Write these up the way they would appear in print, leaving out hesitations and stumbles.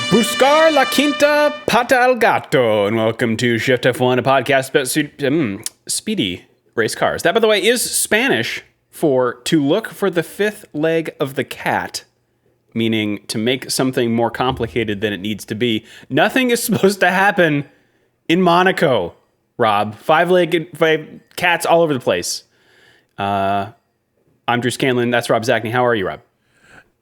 Buscar la quinta pata al gato, and welcome to Shift+F1, a podcast about speedy race cars. That, by the way, is Spanish for to look for the fifth leg of the cat, meaning to make something more complicated than it needs to be. Nothing is supposed to happen in Monaco, Rob. Five cats all over the place. I'm Drew Scanlon. That's Rob Zachney. How are you, Rob?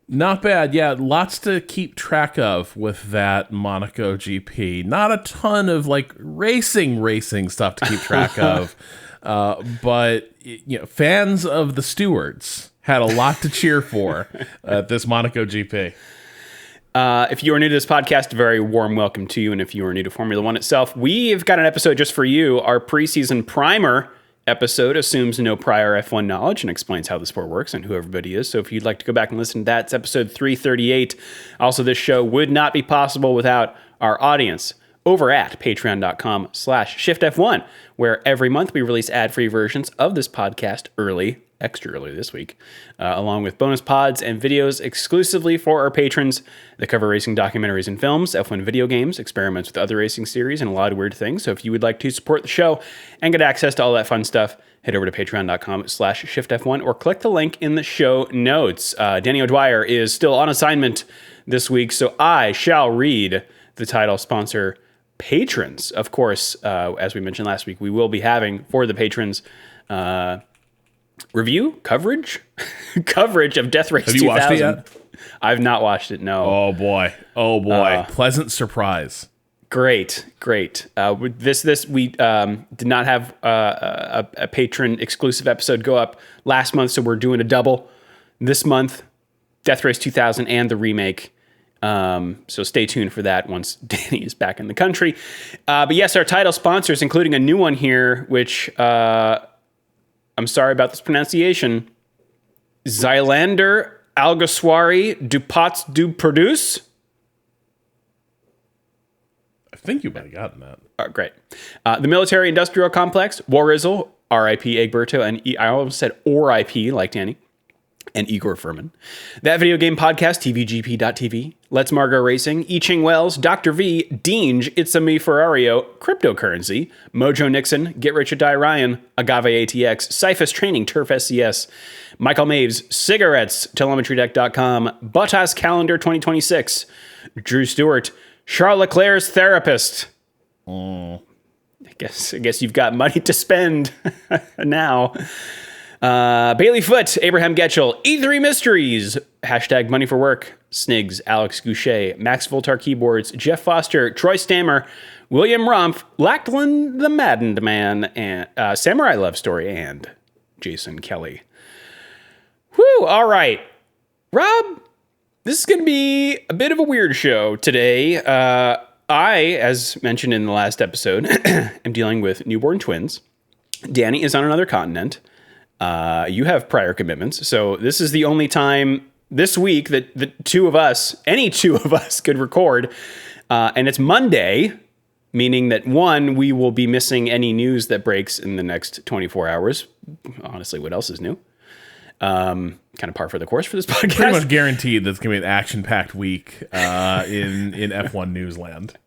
Not bad. Yeah, lots to keep track of with that Monaco GP. Not a ton of like racing stuff to keep track of. But you know, fans of the stewards had a lot to cheer for at this Monaco GP. If you are new to this podcast, a very warm welcome to you. And if you are new to Formula One itself, we've got an episode just for you. Our preseason primer episode assumes no prior F1 knowledge and explains how the sport works and who everybody is. So if you'd like to go back and listen to that, it's episode 338. Also, this show would not be possible without our audience over at patreon.com/shiftf1, where every month we release ad-free versions of this podcast extra early this week, along with bonus pods and videos exclusively for our patrons that cover racing documentaries and films, F1 video games, experiments with other racing series, and a lot of weird things. So if you would like to support the show and get access to all that fun stuff, head over to patreon.com/shiftf1 or click the link in the show notes. Danny O'Dwyer is still on assignment this week, so I shall read the title sponsor patrons. Of course, as we mentioned last week, we will be having for the patrons review coverage of Death Race 2000. Have you watched it yet? I've not watched it. No. Oh boy. Pleasant surprise. Great. We did not have a patron exclusive episode go up last month, so we're doing a double this month. Death Race 2000 and the remake. So stay tuned for that once Danny is back in the country. But yes, our title sponsors, including a new one here, which I'm sorry about this pronunciation. Zylander Alguersuari du Pots du Produce. I think you might have gotten that. Great. The Military Industrial Complex, Warizel, R.I.P. Egberto, and I almost said R.I.P. like Danny, and Igor Furman. That Video Game Podcast, TVGP.tv, Let's Margo Racing, I Ching Wells, Dr. V, Deange, It's a Me Ferrario, Cryptocurrency, Mojo Nixon, Get Rich or Die Ryan, Agave ATX, Cyphus Training, Turf SCS, Michael Maves, Cigarettes, TelemetryDeck.com, Bottas Calendar 2026, Drew Stewart, Charles Leclerc's Therapist. I guess you've got money to spend now. Bailey Foote, Abraham Getchell, E3 Mysteries, hashtag Money for Work, Snigs, Alex Goucher, Max Voltar Keyboards, Jeff Foster, Troy Stammer, William Rumpf, Lachlan the Maddened Man, and Samurai Love Story, and Jason Kelly. Whew, all right. Rob, this is going to be a bit of a weird show today. I, as mentioned in the last episode, am dealing with newborn twins. Danny is on another continent. You have prior commitments, so this is the only time this week that any two of us could record, and it's Monday, meaning that we will be missing any news that breaks in the next 24 hours. Honestly, what else is new? Kind of par for the course for this podcast. Pretty much guaranteed that's going to be an action-packed week in F1 Newsland.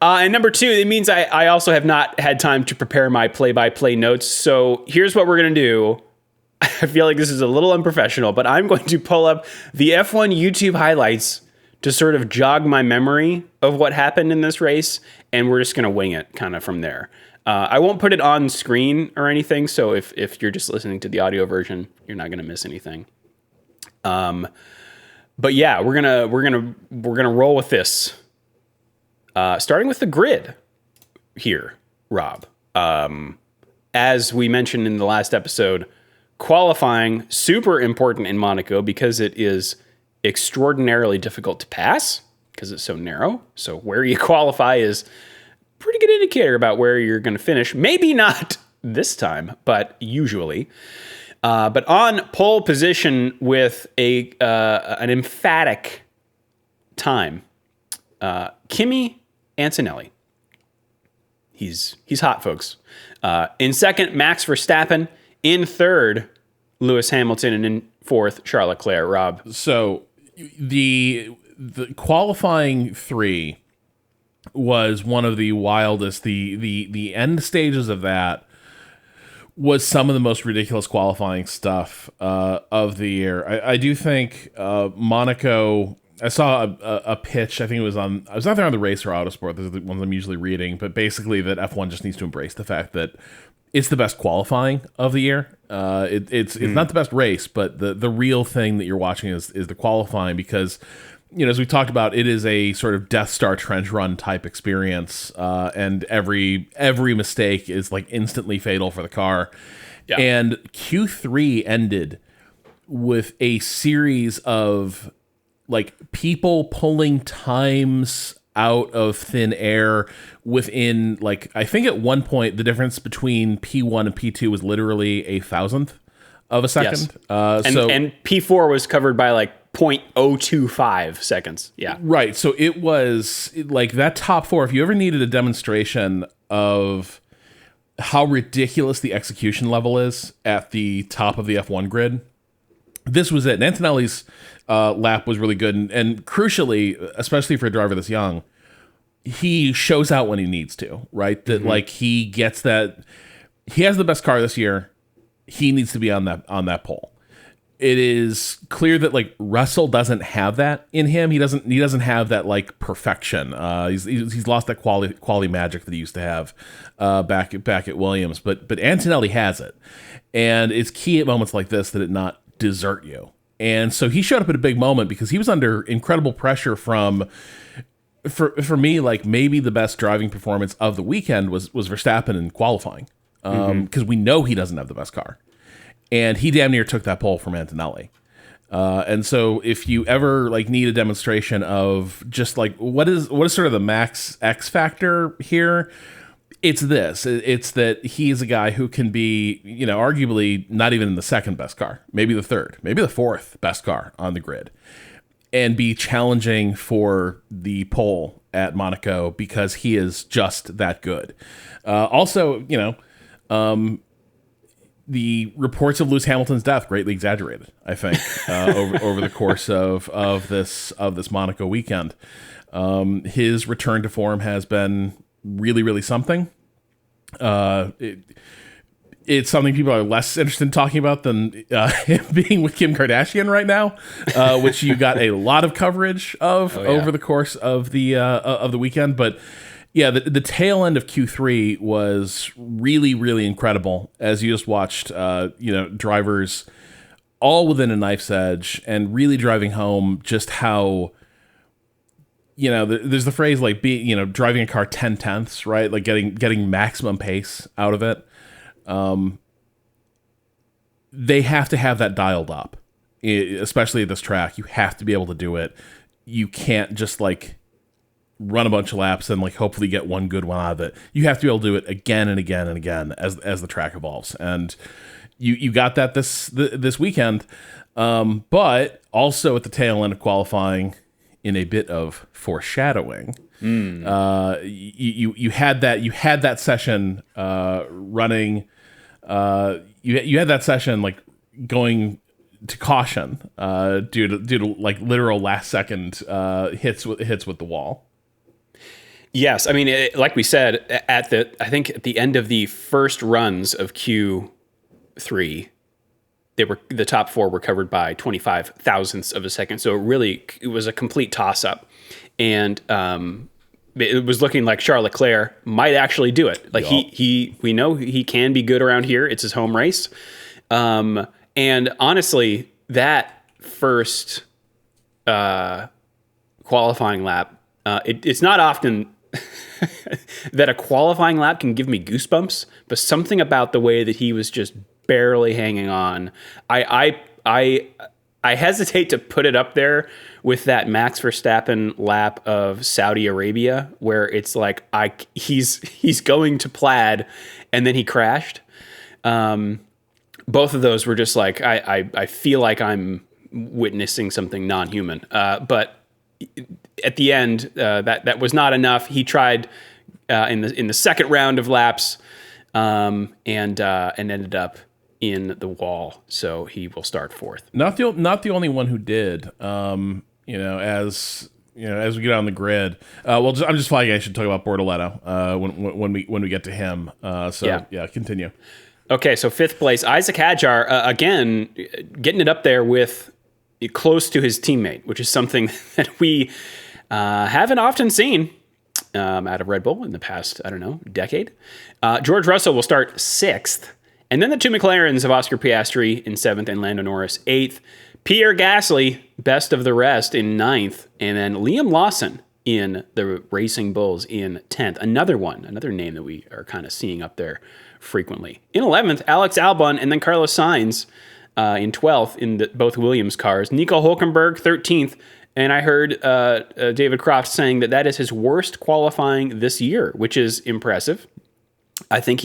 And number two, it means I also have not had time to prepare my play-by-play notes. So here's what we're going to do. I feel like this is a little unprofessional, but I'm going to pull up the F1 YouTube highlights to sort of jog my memory of what happened in this race, and we're just going to wing it kind of from there. I won't put it on screen or anything, so if you're just listening to the audio version, you're not going to miss anything. But yeah, we're gonna roll with this. Starting with the grid here, Rob. As we mentioned in the last episode, qualifying super important in Monaco because it is extraordinarily difficult to pass because it's so narrow. So where you qualify is a pretty good indicator about where you're going to finish. Maybe not this time, but usually. But on pole position with an emphatic time, Kimi Antonelli. He's hot, folks. In second, Max Verstappen. In third, Lewis Hamilton. And in fourth, Charles Leclerc. Rob. So the the qualifying 3 was one of the wildest. The end stages of that was some of the most ridiculous qualifying stuff of the year. I do think Monaco. I saw a pitch. I think it was on. I was either on the Race or Autosport. Those are the ones I'm usually reading. But basically, that F1 just needs to embrace the fact that it's the best qualifying of the year. It's not the best race, but the real thing that you're watching is the qualifying, because, you know, as we talked about, it is a sort of Death Star trench run type experience, and every mistake is like instantly fatal for the car. Yeah. And Q3 ended with a series of like people pulling times out of thin air within, like, I think at one point the difference between P1 and P2 was literally a thousandth of a second. Yes. And P4 was covered by like 0.025 seconds. Yeah. Right. So it was like that top 4. If you ever needed a demonstration of how ridiculous the execution level is at the top of the F1 grid, this was it. And Antonelli's lap was really good. And crucially, especially for a driver this young, he shows out when he needs to, right? That like he gets that. He has the best car this year. He needs to be on that pole. It is clear that like Russell doesn't have that in him. He doesn't have that like perfection. He's lost that quality magic that he used to have back at Williams. But Antonelli has it, and it's key at moments like this that it not desert you. And so he showed up at a big moment because he was under incredible pressure from, for me, like maybe the best driving performance of the weekend was Verstappen in qualifying, because we know he doesn't have the best car. And he damn near took that pole from Antonelli. And so if you ever like need a demonstration of just like what is sort of the max X factor here, it's this. It's that he is a guy who can be, you know, arguably not even in the second best car, maybe the third, maybe the fourth best car on the grid, and be challenging for the pole at Monaco because he is just that good. Also, you know, the reports of Lewis Hamilton's death greatly exaggerated, I think, over the course of this Monaco weekend. His return to form has been really, really something. It's something people are less interested in talking about than him being with Kim Kardashian right now, which you got a lot of coverage of over the course of the weekend. But yeah, the tail end of Q3 was really, really incredible, as you just watched, drivers all within a knife's edge and really driving home just how, you know, there's the phrase like driving a car 10 tenths, right? Like getting maximum pace out of it. They have to have that dialed up, especially at this track. You have to be able to do it. You can't just like run a bunch of laps and like hopefully get one good one out of it. You have to be able to do it again and again and again as the track evolves. And you got that this weekend, but also at the tail end of qualifying, in a bit of foreshadowing, you had that session running. You had that session like going to caution due to like literal last second hits with the wall. Yes, I mean, like we said I think at the end of the first runs of Q3, the top 4 were covered by 25 thousandths of a second. So it was a complete toss up, and it was looking like Charles Leclerc might actually do it. Like we know he can be good around here. It's his home race. And honestly, that first qualifying lap, it's not often that a qualifying lap can give me goosebumps, but something about the way that he was just barely hanging on. I hesitate to put it up there with that Max Verstappen lap of Saudi Arabia, where it's like he's going to plaid and then he crashed. Both of those were just like I feel like I'm witnessing something non-human. But at the end, that was not enough. He tried in the second round of laps, and ended up in the wall, so he will start 4th. Not the only one who did. As as we get on the grid. I'm just flagging I should talk about Bortoletto when we get to him. Continue. Okay, so 5th place, Isaac Hadjar, again, getting it up there with close to his teammate, which is something that we haven't often seen out of Red Bull in the past, decade. George Russell will start 6th, and then the 2 McLarens of Oscar Piastri in 7th and Lando Norris 8th. Pierre Gasly, best of the rest, in 9th, and then Liam Lawson in the Racing Bulls in 10th. Another name that we are kind of seeing up there frequently. In 11th, Alex Albon, and then Carlos Sainz in 12th in both Williams cars. Nico Hulkenberg, 13th, and I heard David Croft saying that is his worst qualifying this year, which is impressive. I think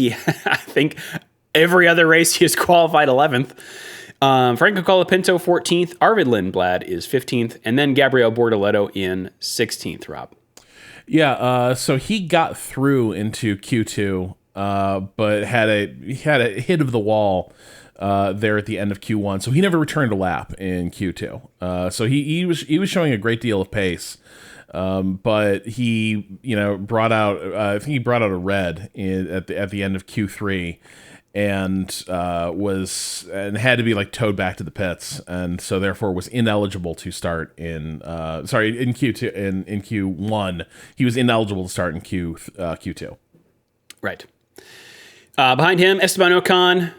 every other race he has qualified 11th. Franco Colapinto, 14th. Arvid Lindblad is 15th. And then Gabriel Bortoletto in 16th, Rob. Yeah, so he got through into Q2, but had a hit of the wall there at the end of Q1. So he never returned a lap in Q2. So he was showing a great deal of pace. But he, brought out, I think he brought out a red at the end of Q3. And had to be towed back to the pits, and so therefore was ineligible to start in Q2 in Q1. He was ineligible to start in Q2. Right. Behind him, Esteban Ocon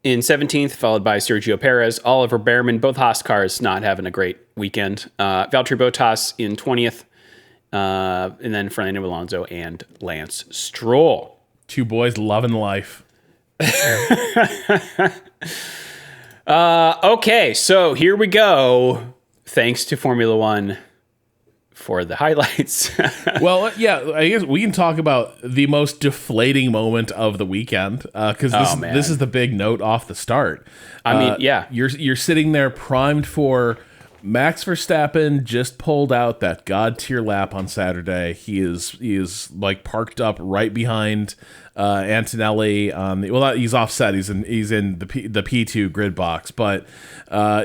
in 17th, followed by Sergio Perez, Oliver Behrman, both Haas cars not having a great weekend. Valtteri Bottas in 20th, and then Fernando Alonso and Lance Stroll. Two boys loving life. Okay, so here we go. Thanks to Formula One for the highlights. Well, yeah, I guess we can talk about the most deflating moment of the weekend, because this is the big note off the start. You're sitting there primed for Max Verstappen. Just pulled out that god tier lap on Saturday. He is parked up right behind Antonelli on he's offset. He's in the P2 grid box, but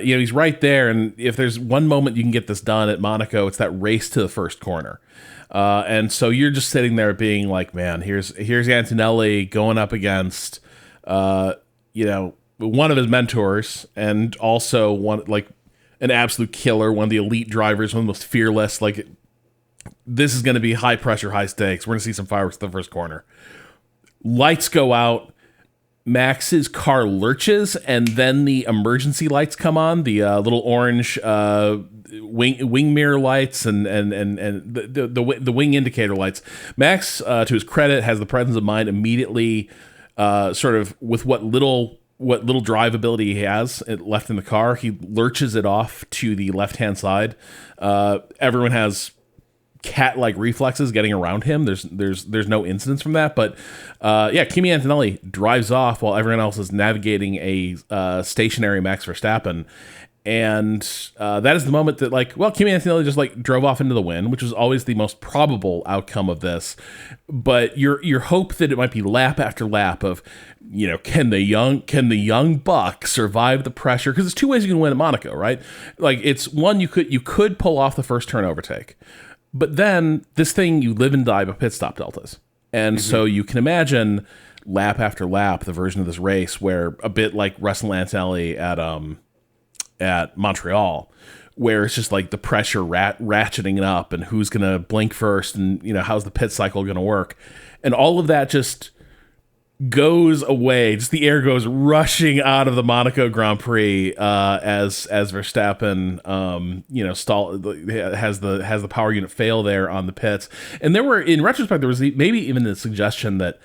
he's right there. And if there's one moment you can get this done at Monaco, it's that race to the first corner. And so you're just sitting there being like, man, here's Antonelli going up against one of his mentors, and also an absolute killer, one of the elite drivers, one of the most fearless. This is going to be high pressure, high stakes. We're going to see some fireworks at the first corner. Lights go out. Max's car lurches, and then the emergency lights come on. The little orange wing mirror lights and the wing indicator lights. Max, to his credit, has the presence of mind immediately, sort of with what little drivability he has left in the car. He lurches it off to the left-hand side. Everyone has cat-like reflexes getting around him. There's no incidents from that, but Kimi Antonelli drives off while everyone else is navigating a stationary Max Verstappen. And that is the moment that Kimi Antonelli just drove off into the wind, which was always the most probable outcome of this. But your hope that it might be lap after lap of, can the young buck survive the pressure? Because there's two ways you can win at Monaco, right? It's one, you could pull off the first turn overtake, but then this thing, you live and die by pit stop deltas. And so you can imagine lap after lap, the version of this race where a bit like Russell Antonelli at Montreal, where it's just the pressure ratcheting it up, and who's going to blink first, and how's the pit cycle going to work, and all of that just goes away. Just the air goes rushing out of the Monaco Grand Prix as Verstappen has the power unit fail there on the pits. And in retrospect, there was maybe even the suggestion that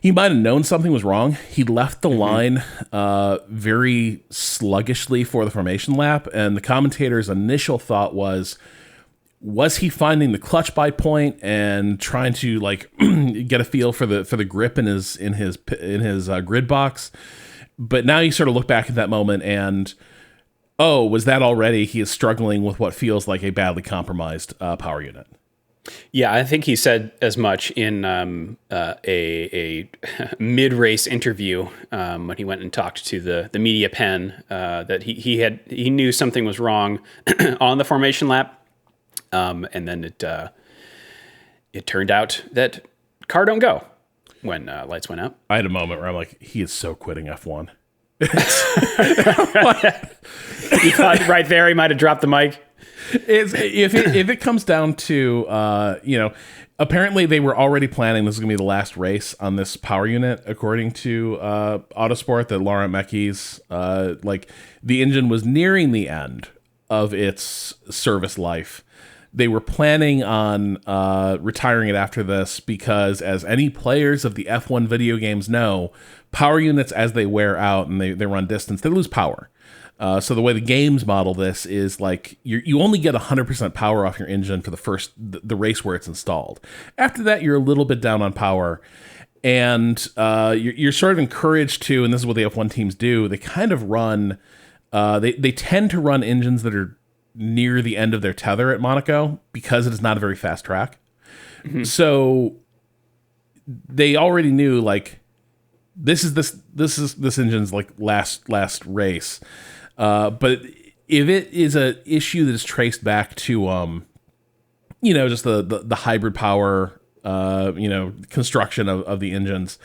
he might have known something was wrong. He left the line very sluggishly for the formation lap, and the commentator's initial thought was he finding the clutch bite point and trying to get a feel for the grip in his grid box? But now you sort of look back at that moment and, was that already he is struggling with what feels like a badly compromised power unit? Yeah, I think he said as much in a mid-race interview when he went and talked to the media pen that he knew something was wrong on the formation lap. And then it turned out that car don't go when lights went out. I had a moment where I'm like, he is so quitting F1. You thought right there he might have dropped the mic. If it comes down to, apparently they were already planning this is going to be the last race on this power unit, according to Autosport, that Laurent Mekies, the engine was nearing the end of its service life. They were planning on retiring it after this because, as any players of the F1 video games know, power units, as they wear out and they run distance, they lose power. So the way the games model this is like you only get 100% power off your engine for the race where it's installed. After that, you're a little bit down on power, and you're sort of encouraged to, and this is what the F1 teams do, they kind of run, they tend to run engines that are near the end of their tether at Monaco because it is not a very fast track. Mm-hmm. So they already knew, like, this is this engine's like last race. But if it is an issue that is traced back to, just the hybrid power, construction of the engines,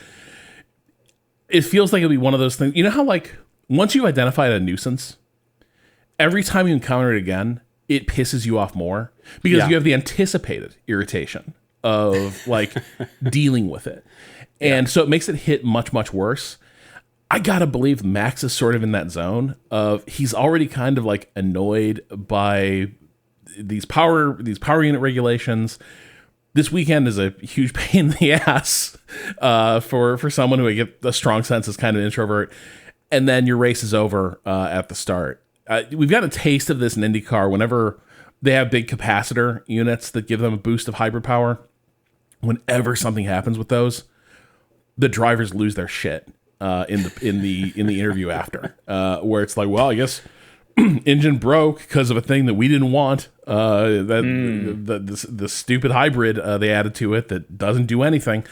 it feels like it'll be one of those things. You know how, like, once you identified a nuisance, every time you encounter it again, it pisses you off more because you have the anticipated irritation of like dealing with it. And so it makes it hit much, much worse. I gotta believe Max is sort of in that zone of he's already kind of like annoyed by these power unit regulations. This weekend is a huge pain in the ass for someone who I get a strong sense is kind of an introvert. And then your race is over at the start. We've got a taste of this in IndyCar whenever they have big capacitor units that give them a boost of hybrid power. Whenever something happens with those, the drivers lose their shit in the interview after, where it's like, well, I guess engine broke because of a thing that we didn't want. The stupid hybrid they added to it that doesn't do anything.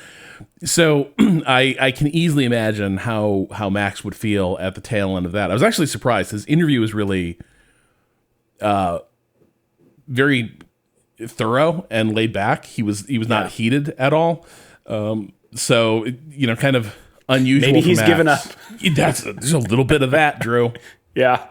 So I can easily imagine how Max would feel at the tail end of that. I was actually surprised. His interview was really very thorough and laid back. He was not heated at all. So, kind of unusual. Maybe he's given up. There's a little bit of that, Drew. Yeah.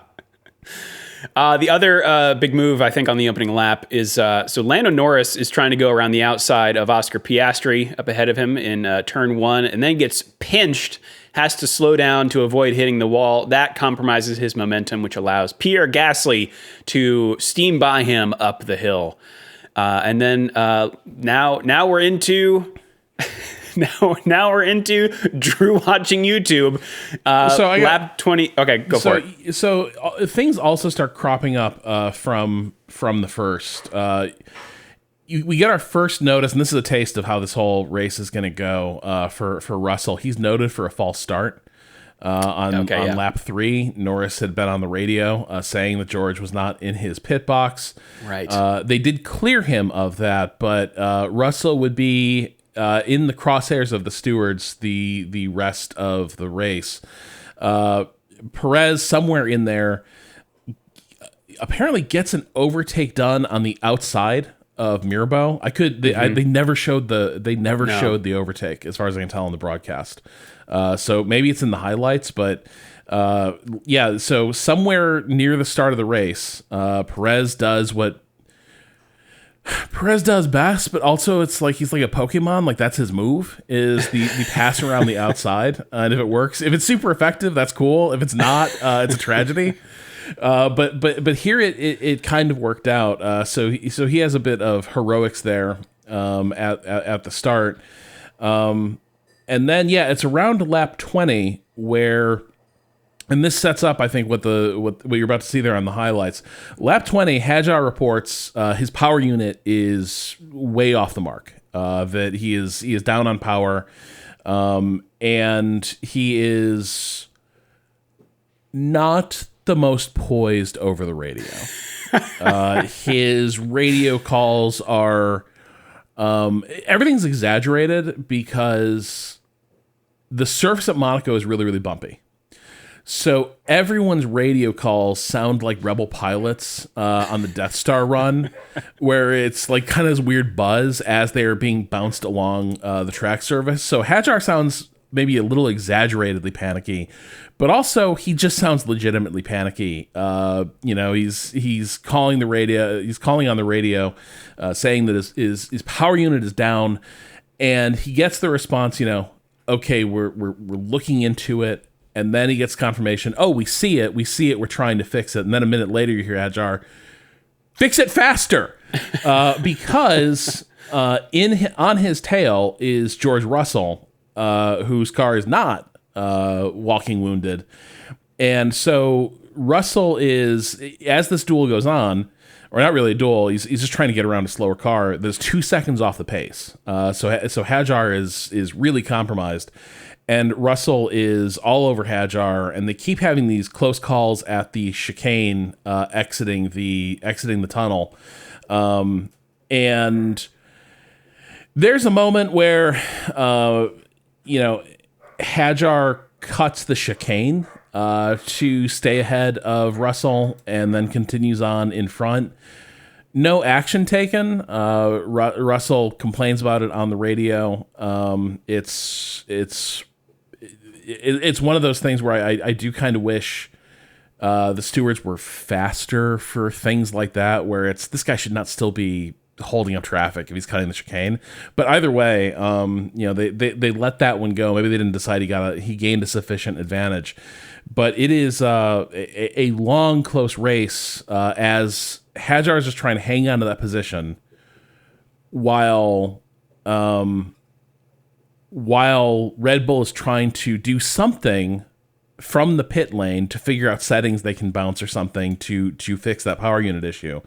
The other big move, I think, on the opening lap is so Lando Norris is trying to go around the outside of Oscar Piastri up ahead of him in turn 1, and then gets pinched, has to slow down to avoid hitting the wall. That compromises his momentum, which allows Pierre Gasly to steam by him up the hill. And then now we're into... Now we're into Drew watching YouTube. So lap 20. Okay, go for it. So things also start cropping up from the first. We get our first notice, and this is a taste of how this whole race is going to go for Russell. He's noted for a false start on lap 3. Norris had been on the radio saying that George was not in his pit box. Right. They did clear him of that, but Russell would be in the crosshairs of the stewards the rest of the race. Perez, somewhere in there, apparently gets an overtake done on the outside of Mirbeau. They never showed showed the overtake, as far as I can tell on the broadcast. So maybe it's in the highlights, but so somewhere near the start of the race, Perez does what Perez does best, but also it's like he's like a Pokemon. Like, that's his move, is the pass around the outside. And if it works, if it's super effective, that's cool. If it's not, it's a tragedy. But here it kind of worked out. So he has a bit of heroics there at the start. And then it's around lap 20 where. And this sets up, I think, what you're about to see there on the highlights. Lap 20, Hadjar reports his power unit is way off the mark. That he is down on power, and he is not the most poised over the radio. His radio calls are everything's exaggerated because the surface at Monaco is really, really bumpy. So everyone's radio calls sound like Rebel pilots on the Death Star run, where it's like kind of this weird buzz as they are being bounced along the track surface. So Hajar sounds maybe a little exaggeratedly panicky, but also he just sounds legitimately panicky. He's calling the radio. He's calling on the radio, saying that his power unit is down, and he gets the response, okay, we're looking into it. And then he gets confirmation, oh, we see it, we're trying to fix it. And then a minute later you hear Hajar, fix it faster! Because on his tail is George Russell, whose car is not walking wounded. And so Russell is, as this duel goes on, or not really a duel, he's just trying to get around a slower car, there's 2 seconds off the pace. So Hajar is really compromised. And Russell is all over Hajar, and they keep having these close calls at the chicane, exiting the tunnel. And there's a moment where, Hajar cuts the chicane to stay ahead of Russell, and then continues on in front. No action taken. Russell complains about it on the radio. It's one of those things where I do kind of wish the stewards were faster for things like that, where it's this guy should not still be holding up traffic if he's cutting the chicane. But either way, they let that one go. Maybe they didn't decide he gained a sufficient advantage. But it is a long, close race as Hajar is just trying to hang on to that position while Red Bull is trying to do something from the pit lane to figure out settings they can bounce or something to fix that power unit issue.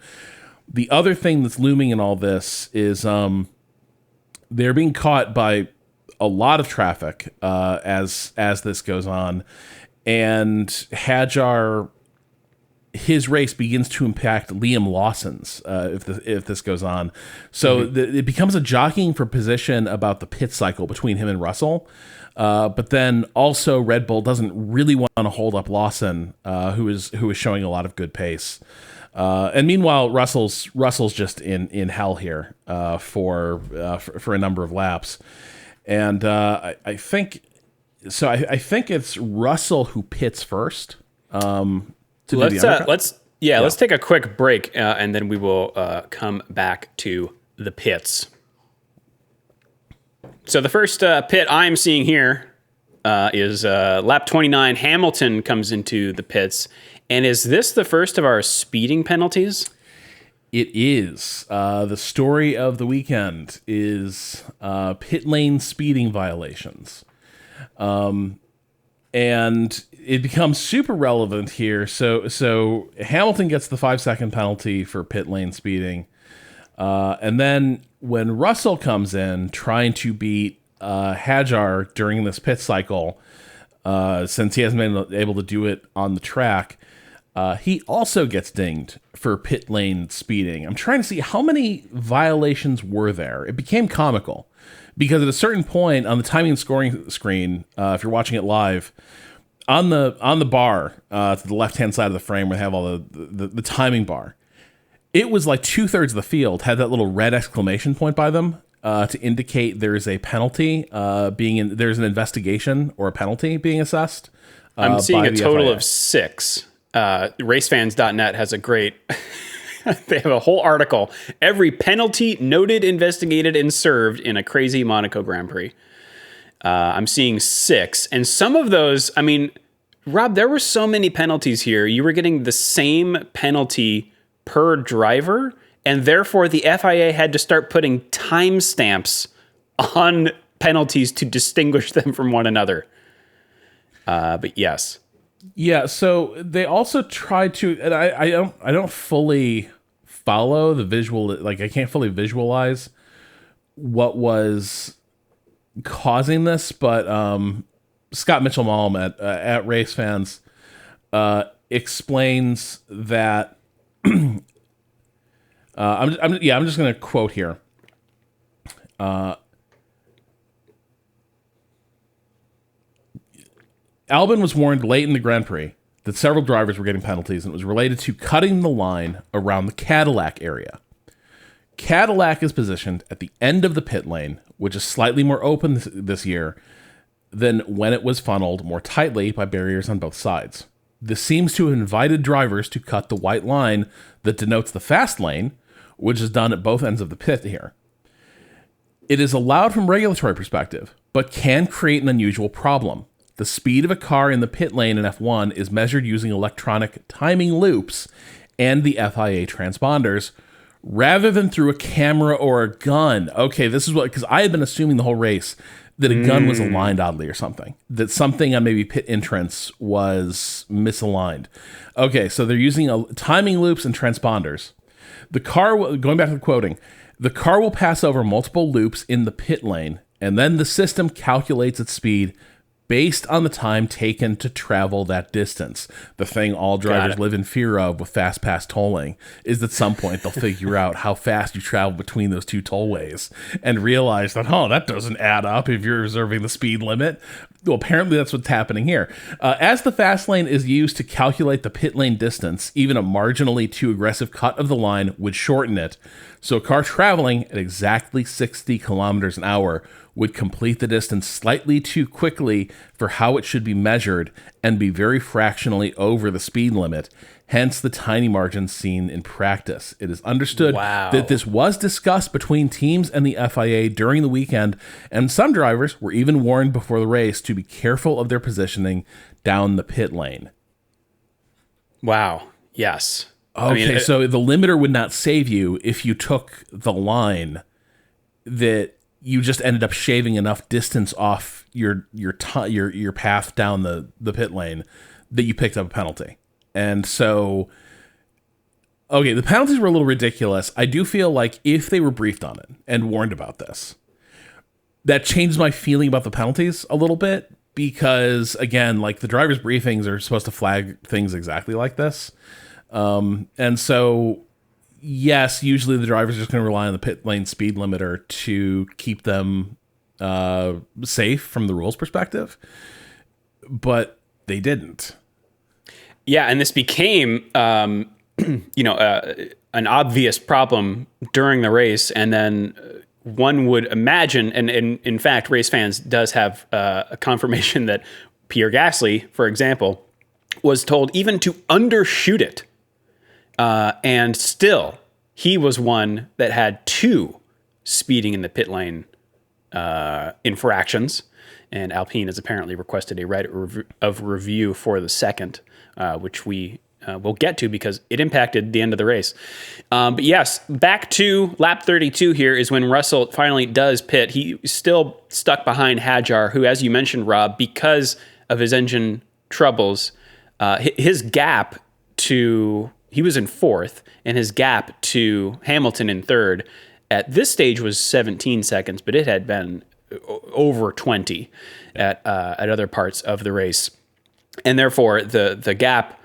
The other thing that's looming in all this is they're being caught by a lot of traffic as this goes on, and Hajar, his race begins to impact Liam Lawson's if this goes on. So it becomes a jockeying for position about the pit cycle between him and Russell. But then also Red Bull doesn't really want to hold up Lawson, who is showing a lot of good pace. And meanwhile, Russell's just in hell here for a number of laps. And I think it's Russell who pits first. Let's take a quick break, and then we will come back to the pits. So the first pit I'm seeing here is lap 29. Hamilton comes into the pits, and is this the first of our speeding penalties? It is. The story of the weekend is pit lane speeding violations. And it becomes super relevant here. So Hamilton gets the 5-second penalty for pit lane speeding. And then when Russell comes in trying to beat Hajar during this pit cycle, since he hasn't been able to do it on the track, he also gets dinged for pit lane speeding. I'm trying to see how many violations were there. It became comical because at a certain point on the timing and scoring screen, if you're watching it live, on the bar to the left-hand side of the frame where they have all the timing bar, it was like 2/3 of the field had that little red exclamation point by them to indicate there's a penalty there's an investigation or a penalty being assessed. I'm seeing a total of 6. RaceFans.net has a great... they have a whole article. Every penalty noted, investigated, and served in a crazy Monaco Grand Prix. I'm seeing 6. And some of those, I mean, Rob, there were so many penalties here. You were getting the same penalty per driver, and therefore the FIA had to start putting timestamps on penalties to distinguish them from one another. But yes. Yeah, so they also tried to, and I don't fully follow the visual, like I can't fully visualize what was causing this, but Scott Mitchell-Malm at RaceFans explains that I'm just going to quote here. Albon was warned late in the Grand Prix that several drivers were getting penalties, and it was related to cutting the line around the Cadillac area. Cadillac is positioned at the end of the pit lane, which is slightly more open this year than when it was funneled more tightly by barriers on both sides. This seems to have invited drivers to cut the white line that denotes the fast lane, which is done at both ends of the pit here. It is allowed from regulatory perspective, but can create an unusual problem. The speed of a car in the pit lane in F1 is measured using electronic timing loops and the FIA transponders, rather than through a camera or a gun. Okay, this is what, because I had been assuming the whole race that a gun was aligned oddly or something. That something on maybe pit entrance was misaligned. Okay, so they're using timing loops and transponders. The car, going back to the quoting, the car will pass over multiple loops in the pit lane, and then the system calculates its speed based on the time taken to travel that distance. The thing all drivers live in fear of with fast pass tolling is that at some point they'll figure out how fast you travel between those two tollways and realize that, that doesn't add up if you're observing the speed limit. Well, apparently that's what's happening here. As the fast lane is used to calculate the pit lane distance, even a marginally too aggressive cut of the line would shorten it. So a car traveling at exactly 60 kilometers an hour would complete the distance slightly too quickly for how it should be measured and be very fractionally over the speed limit, hence the tiny margins seen in practice. It is understood that this was discussed between teams and the FIA during the weekend, and some drivers were even warned before the race to be careful of their positioning down the pit lane. Wow. Yes. Okay, so the limiter would not save you if you took the line that you just ended up shaving enough distance off your path down the pit lane that you picked up a penalty. And so, okay, the penalties were a little ridiculous. I do feel like if they were briefed on it and warned about this, that changed my feeling about the penalties a little bit, because again, like the driver's briefings are supposed to flag things exactly like this. And so, yes, usually the driver's just going to rely on the pit lane speed limiter to keep them safe from the rules perspective, but they didn't. Yeah, and this became, an obvious problem during the race, and then one would imagine, and in fact, RaceFans does have a confirmation that Pierre Gasly, for example, was told even to undershoot it, and still he was one that had 2 speeding in the pit lane infractions, and Alpine has apparently requested a right of review for the second, which we will get to because it impacted the end of the race. But yes, back to lap 32 here is when Russell finally does pit. He still stuck behind Hadjar, who, as you mentioned, Rob, because of his engine troubles, his gap to... He was in 4th, and his gap to Hamilton in 3rd at this stage was 17 seconds, but it had been over 20 at other parts of the race. And therefore, the gap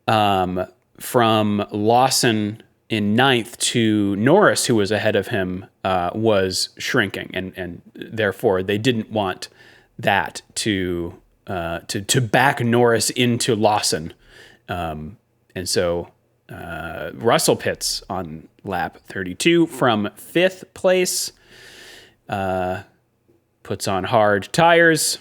from Lawson in 9th to Norris, who was ahead of him, was shrinking. And therefore, they didn't want that to back Norris into Lawson. And so... Russell pits on lap 32 from 5th place, puts on hard tires.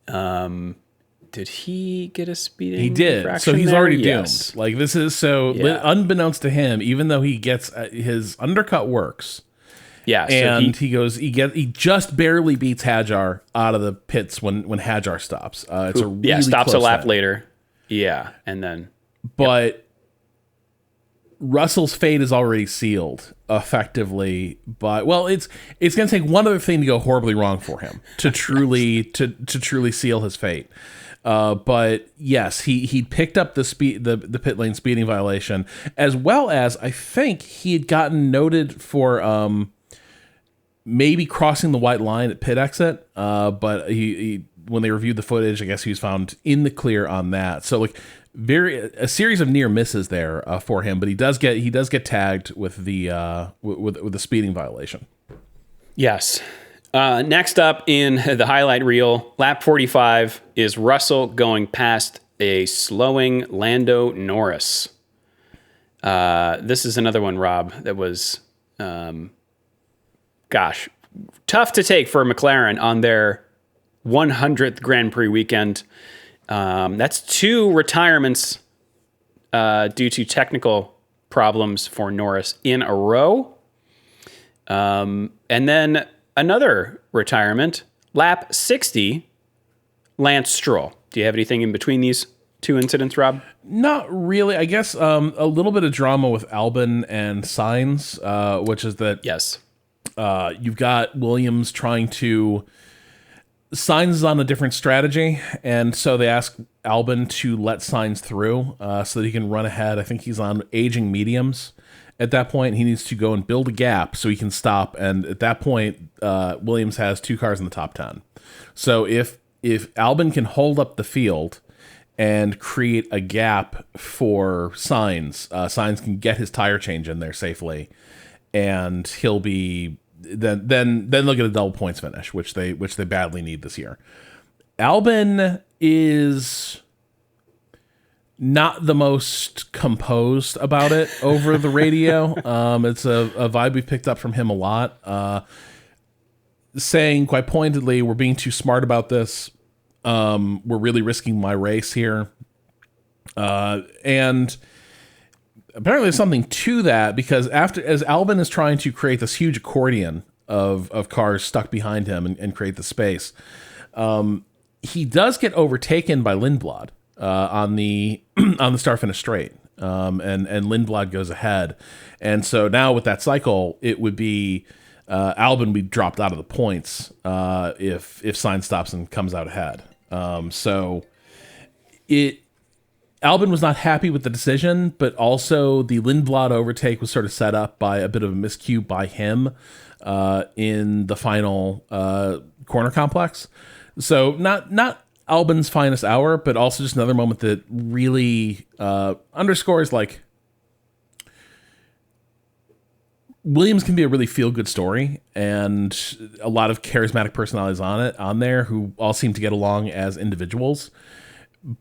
Did he get a speeding? He did. So he's already doomed. Like this is unbeknownst to him, even though he gets his undercut works. Yeah, and so he just barely beats Hadjar out of the pits when Hadjar stops. It's a really stops close a lap thing. later. Yeah, and then. But Russell's fate is already sealed, effectively. But it's going to take one other thing to go horribly wrong for him to truly truly seal his fate. But yes, he picked up the pit lane speeding violation, as well as I think he had gotten noted for maybe crossing the white line at pit exit. But he when they reviewed the footage, I guess he was found in the clear on that. So a series of near misses there for him, but he does get tagged with the with the speeding violation. Yes. Next up in the highlight reel, lap 45 is Russell going past a slowing Lando Norris. This is another one, Rob, that was, tough to take for McLaren on their 100th Grand Prix weekend. That's 2 retirements due to technical problems for Norris in a row. And then another retirement, lap 60, Lance Stroll. Do you have anything in between these 2 incidents, Rob? Not really. I guess a little bit of drama with Albon and Sainz, which is that Yes. you've got Williams trying to... Sainz is on a different strategy, and so they ask Albon to let Sainz through so that he can run ahead. I think he's on aging mediums. At that point, he needs to go and build a gap so he can stop, and at that point, Williams has 2 cars in the top 10. So if Albon can hold up the field and create a gap for Sainz, Sainz can get his tire change in there safely, and he'll be... Then they'll get a double points finish, which they badly need this year. Albon is not the most composed about it over the radio. It's a vibe we picked up from him a lot, saying quite pointedly, "We're being too smart about this. We're really risking my race here," and apparently there's something to that, because as Albon is trying to create this huge accordion of cars stuck behind him and create the space, he does get overtaken by Lindblad on the start finish straight, and Lindblad goes ahead, and so now with that cycle, it would be Albon be dropped out of the points if Sainz stops and comes out ahead. Albon was not happy with the decision, but also the Lindblad overtake was sort of set up by a bit of a miscue by him in the final corner complex. So not Albon's finest hour, but also just another moment that really underscores, like, Williams can be a really feel-good story, and a lot of charismatic personalities on there who all seem to get along as individuals.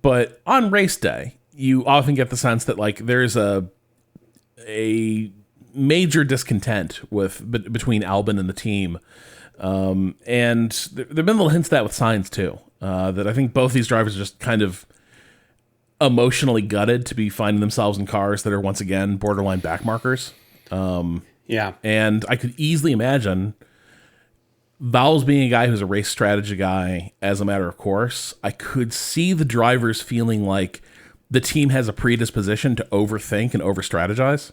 But on race day, you often get the sense that, like, there's a major discontent between Albon and the team, and there've been little hints of that with Sainz too. That I think both these drivers are just kind of emotionally gutted to be finding themselves in cars that are once again borderline backmarkers. Yeah, and I could easily imagine Vowles being a guy who's a race strategy guy as a matter of course. I could see the drivers feeling like the team has a predisposition to overthink and over-strategize.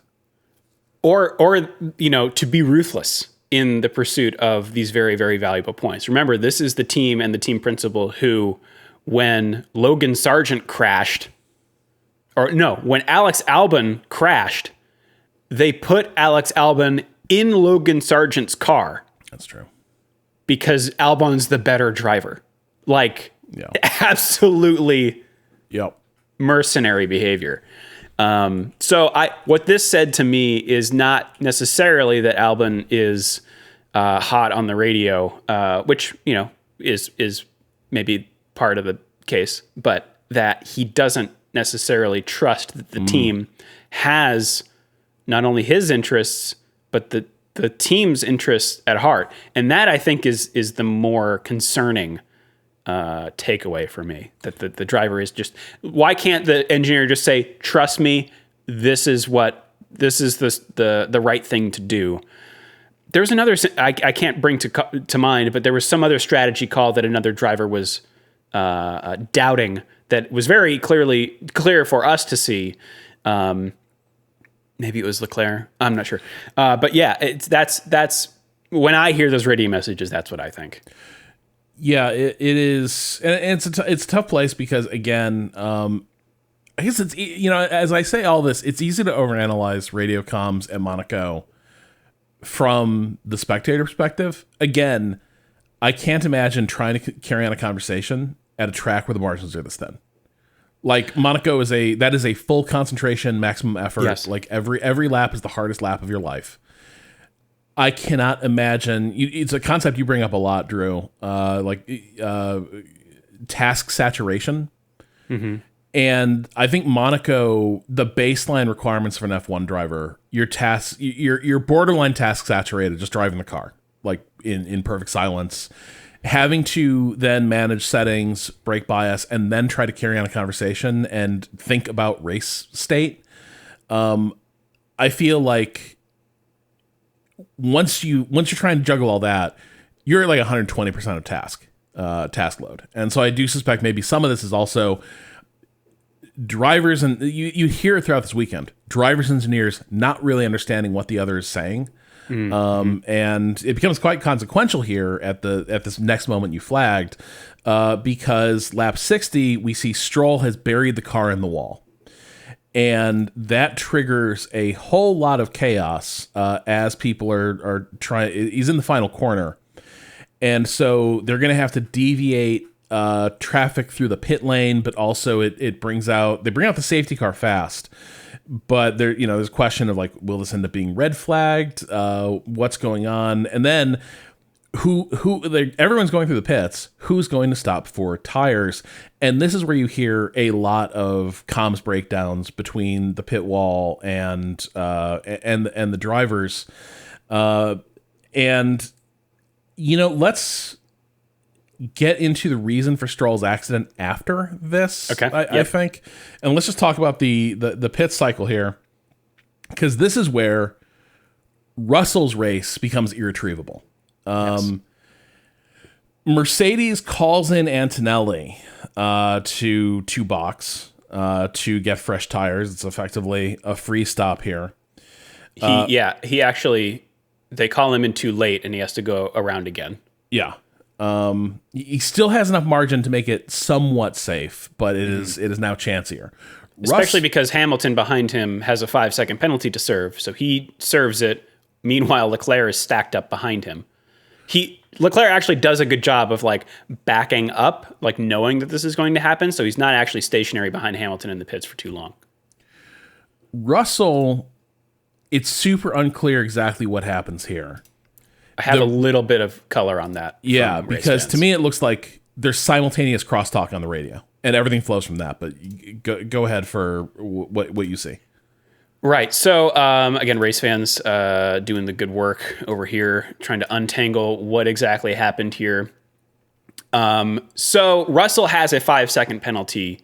Or to be ruthless in the pursuit of these very, very valuable points. Remember, this is the team and the team principal who, when Logan Sargent crashed, when Alex Albon crashed, they put Alex Albon in Logan Sargent's car. That's true. Because Albon's the better driver. Like, absolutely mercenary behavior. What this said to me is not necessarily that Albon is hot on the radio, which, is maybe part of the case, but that he doesn't necessarily trust that the team has not only his interests, but the team's interests at heart. And that, I think, is the more concerning takeaway for me, that the driver is just... Why can't the engineer just say, trust me, this is the right thing to do? There's another... I can't bring to mind, but there was some other strategy call that another driver was doubting that was very clear for us to see. Maybe it was Leclerc. I'm not sure. But yeah, that's when I hear those radio messages, that's what I think. Yeah, it is. And it's a tough place because, again, I guess it's, as I say all this, it's easy to overanalyze radio comms at Monaco from the spectator perspective. Again, I can't imagine trying to carry on a conversation at a track where the margins are this thin. Like, Monaco is a full concentration, maximum effort. Yes. Like every lap is the hardest lap of your life. I cannot imagine. It's a concept you bring up a lot, Drew. Task saturation. Mm-hmm. And I think Monaco, the baseline requirements for an F1 driver, you're borderline task saturated, just driving the car, like in perfect silence. Having to then manage settings, brake bias, and then try to carry on a conversation and think about race state. I feel like once you're trying to juggle all that, you're at like 120% of task load. And so I do suspect maybe some of this is also drivers, and you hear it throughout this weekend, drivers, engineers not really understanding what the other is saying. And it becomes quite consequential here at this next moment you flagged, because lap 60, we see Stroll has buried the car in the wall. And that triggers a whole lot of chaos as people are trying. He's in the final corner. And so they're going to have to deviate traffic through the pit lane, but also they bring out the safety car fast. But there's a question of like, will this end up being red flagged? What's going on? And then everyone's going through the pits. Who's going to stop for tires? And this is where you hear a lot of comms breakdowns between the pit wall and the drivers. Let's get into the reason for Stroll's accident after this. Okay. I think, and let's just talk about the pit cycle here, because this is where Russell's race becomes irretrievable. Yes. Mercedes calls in Antonelli to box to get fresh tires. It's effectively a free stop here. They call him in too late and he has to go around again. Yeah. He still has enough margin to make it somewhat safe, but it is now chancier. Especially because Hamilton behind him has a 5-second penalty to serve, so he serves it. Meanwhile, Leclerc is stacked up behind him. Leclerc actually does a good job of like backing up, like knowing that this is going to happen, so he's not actually stationary behind Hamilton in the pits for too long. Russell, it's super unclear exactly what happens here. I have a little bit of color on that. Yeah, because to me it looks like there's simultaneous crosstalk on the radio, and everything flows from that. But go ahead for what you see. Right. So again, RaceFans doing the good work over here, trying to untangle what exactly happened here. So Russell has a 5-second penalty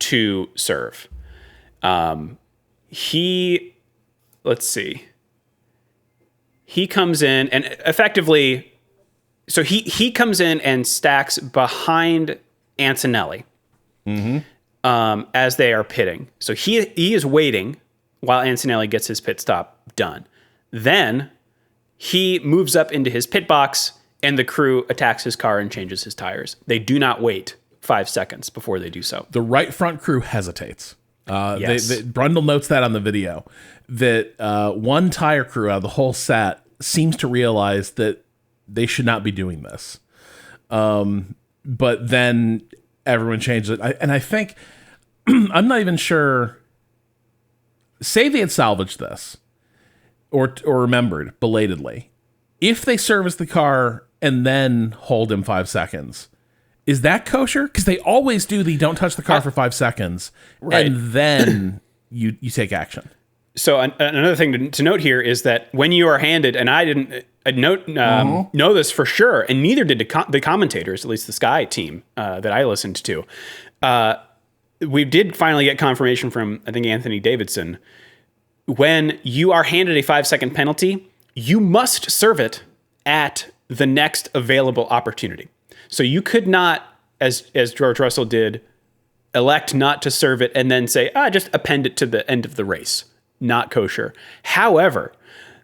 to serve. He comes in and effectively, so he comes in and stacks behind Antonelli as they are pitting. So he is waiting while Antonelli gets his pit stop done. Then he moves up into his pit box and the crew attacks his car and changes his tires. They do not wait 5 seconds before they do so. The right front crew hesitates. Yes. Brundle notes that on the video, that one tire crew out of the whole set seems to realize that they should not be doing this. But then everyone changes it. And I think, I'm not even sure, say they had salvaged this or remembered belatedly. If they service the car and then hold him 5 seconds, is that kosher? Because they always do the don't touch the car for 5 seconds, right, and then you take action. So another thing to note here is that when you are handed, and I didn't know this for sure, and neither did the commentators, at least the Sky team that I listened to. We did finally get confirmation from, I think, Anthony Davidson. When you are handed a 5-second penalty, you must serve it at the next available opportunity. So you could not, as George Russell did, elect not to serve it and then say, just append it to the end of the race. Not kosher. However,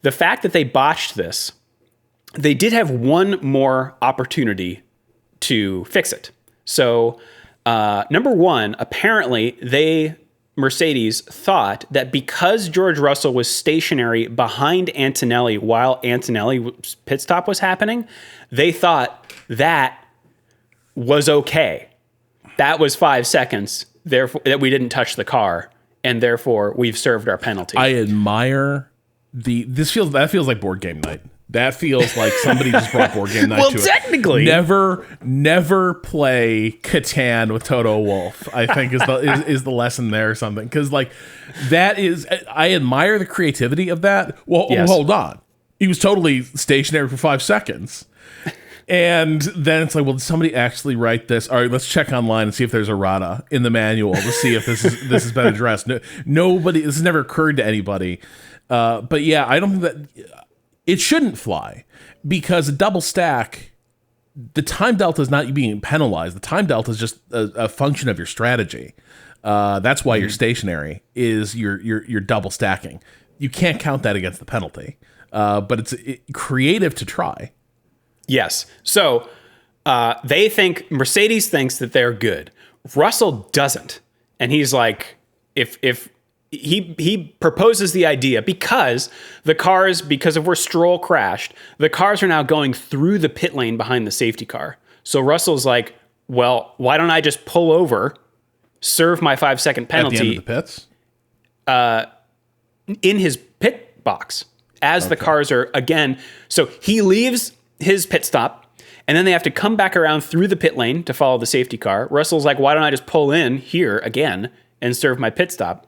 the fact that they botched this, they did have one more opportunity to fix it. So, number one, apparently Mercedes thought that because George Russell was stationary behind Antonelli while Antonelli's pit stop was happening, they thought that was okay. That was 5 seconds, therefore, that we didn't touch the car, and therefore we've served our penalty. I admire That feels like board game night. That feels like somebody just brought board game night to it. Well, technically. Never play Catan with Toto Wolff, I think is the lesson there or something. Because like that is, I admire the creativity of that. Well, Yes. hold on. He was totally stationary for 5 seconds. And then it's like, well, did somebody actually write this? All right, let's check online and see if there's errata in the manual to see if this has been addressed. Nobody, this has never occurred to anybody. But yeah, I don't think that it shouldn't fly, because a double stack, the time delta is not you being penalized. The time delta is just a function of your strategy. That's why you're stationary, is you're double stacking. You can't count that against the penalty. But it's creative to try. Yes. So Mercedes thinks that they're good. Russell doesn't. And he's like, if he proposes the idea because of where Stroll crashed, the cars are now going through the pit lane behind the safety car. So Russell's like, well, why don't I just pull over, serve my 5-second penalty At the end of the pits? In his pit box as the cars are again. So he leaves his pit stop, and then they have to come back around through the pit lane to follow the safety car. Russell's like, why don't I just pull in here again and serve my pit stop?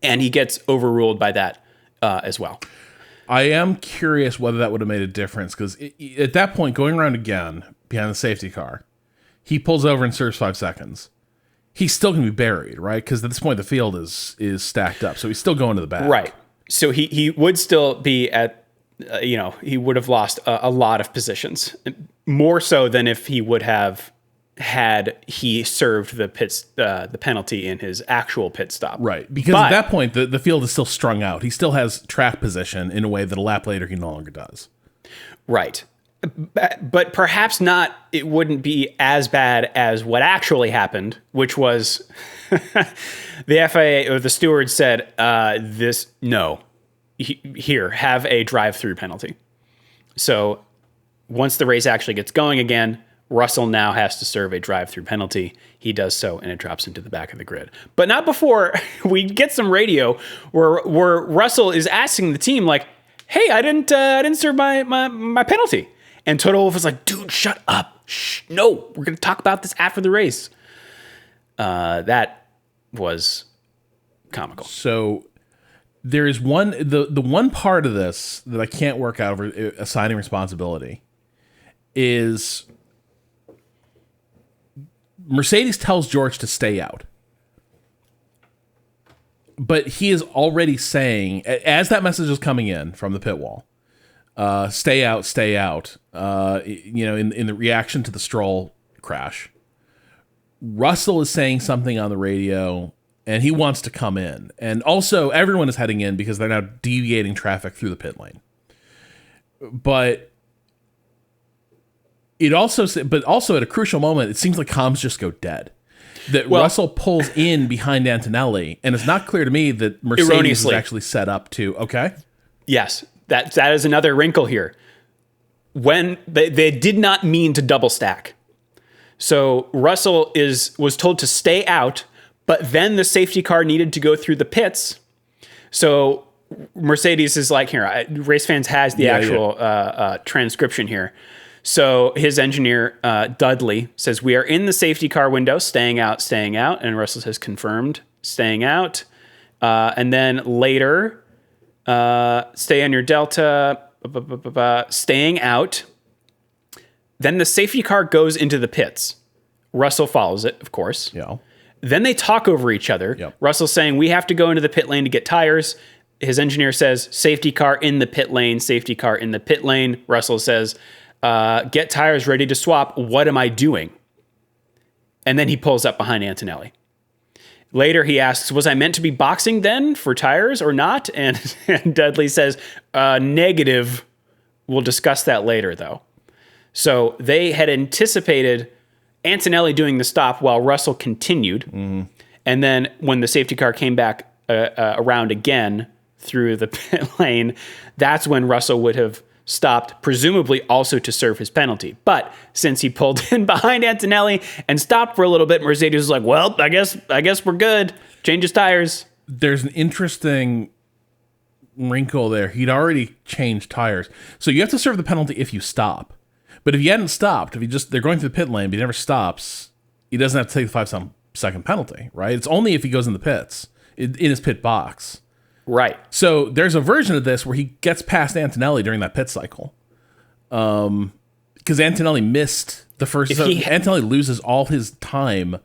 And he gets overruled by that as well. I am curious whether that would have made a difference, because at that point, going around again behind the safety car, he pulls over and serves 5 seconds. He's still going to be buried, right? Because at this point, the field is stacked up, so he's still going to the back. Right. So he would still be at, he would have lost a lot of positions, more so than if he would have had he served the penalty in his actual pit stop. Right. Because at that point, the field is still strung out. He still has track position in a way that a lap later he no longer does. Right. But perhaps not, it wouldn't be as bad as what actually happened, which was the FIA or the stewards said, here, have a drive-through penalty. So once the race actually gets going again, Russell now has to serve a drive-through penalty. He does so, and it drops into the back of the grid. But not before we get some radio where Russell is asking the team, like, hey, I didn't serve my penalty. And Toto Wolff was like, dude, shut up. Shh, no, we're going to talk about this after the race. That was comical. So there is the one part of this that I can't work out over assigning responsibility is Mercedes tells George to stay out. But he is already saying, as that message is coming in from the pit wall, stay out, in the reaction to the Stroll crash. Russell is saying something on the radio, and he wants to come in. And also, everyone is heading in because they're now deviating traffic through the pit lane. But also at a crucial moment, it seems like comms just go dead. That Russell pulls in behind Antonelli, and it's not clear to me that Mercedes is actually set up to. Okay. Yes, that is another wrinkle here. When they did not mean to double stack, so Russell was told to stay out, but then the safety car needed to go through the pits. So Mercedes is like, here, RaceFans has the actual transcription here. So his engineer, Dudley, says, we are in the safety car window, staying out. And Russell says, confirmed, staying out. And then later, stay on your delta, staying out. Then the safety car goes into the pits. Russell follows it, of course. Yeah. Then they talk over each other. Yep. Russell's saying, we have to go into the pit lane to get tires. His engineer says, safety car in the pit lane, safety car in the pit lane. Russell says, get tires ready to swap. What am I doing? And then he pulls up behind Antonelli. Later, he asks, was I meant to be boxing then for tires or not? And Dudley says, negative. We'll discuss that later, though. So they had anticipated Antonelli doing the stop while Russell continued. Mm-hmm. And then when the safety car came back around again through the pit lane, that's when Russell would have stopped, presumably also to serve his penalty. But since he pulled in behind Antonelli and stopped for a little bit, Mercedes was like, well, I guess we're good. Change his tires. There's an interesting wrinkle there. He'd already changed tires. So you have to serve the penalty if you stop. But if you hadn't stopped, they're going through the pit lane, but he never stops, he doesn't have to take the 5-second penalty, right? It's only if he goes in the pits, in his pit box. Right. So there's a version of this where he gets past Antonelli during that pit cycle. Because Antonelli missed the first. Antonelli loses all his time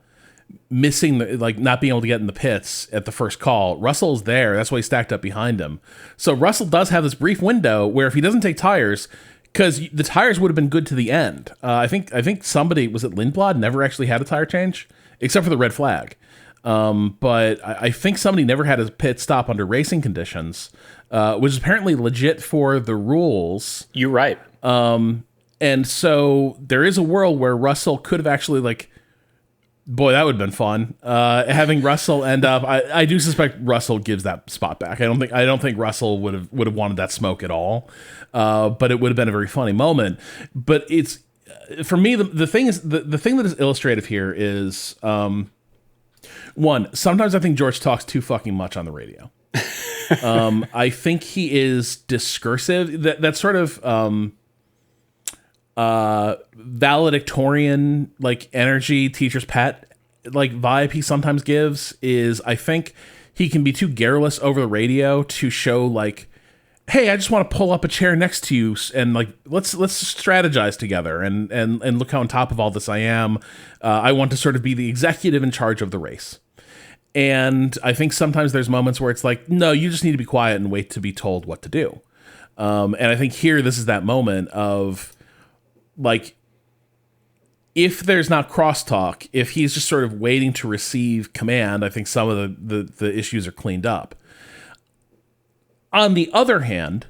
missing, not being able to get in the pits at the first call. Russell's there. That's why he stacked up behind him. So Russell does have this brief window where if he doesn't take tires, because the tires would have been good to the end. I think somebody, was it Lindblad, never actually had a tire change, except for the red flag. But I think somebody never had a pit stop under racing conditions, which is apparently legit for the rules. You're right. And so there is a world where Russell could have actually boy, that would have been fun. Having Russell end up, I do suspect Russell gives that spot back. I don't think Russell would have wanted that smoke at all. But it would have been a very funny moment. But it's, for me, the thing that is illustrative here is, one, sometimes I think George talks too fucking much on the radio. I think he is discursive. That sort of valedictorian energy, teacher's pet vibe he sometimes gives is, I think he can be too garrulous over the radio to show hey, I just want to pull up a chair next to you and let's strategize together and look how on top of all this I am. I want to sort of be the executive in charge of the race. And I think sometimes there's moments where it's no, you just need to be quiet and wait to be told what to do. And I think here, this is that moment of if there's not crosstalk, if he's just sort of waiting to receive command, I think some of the issues are cleaned up. On the other hand,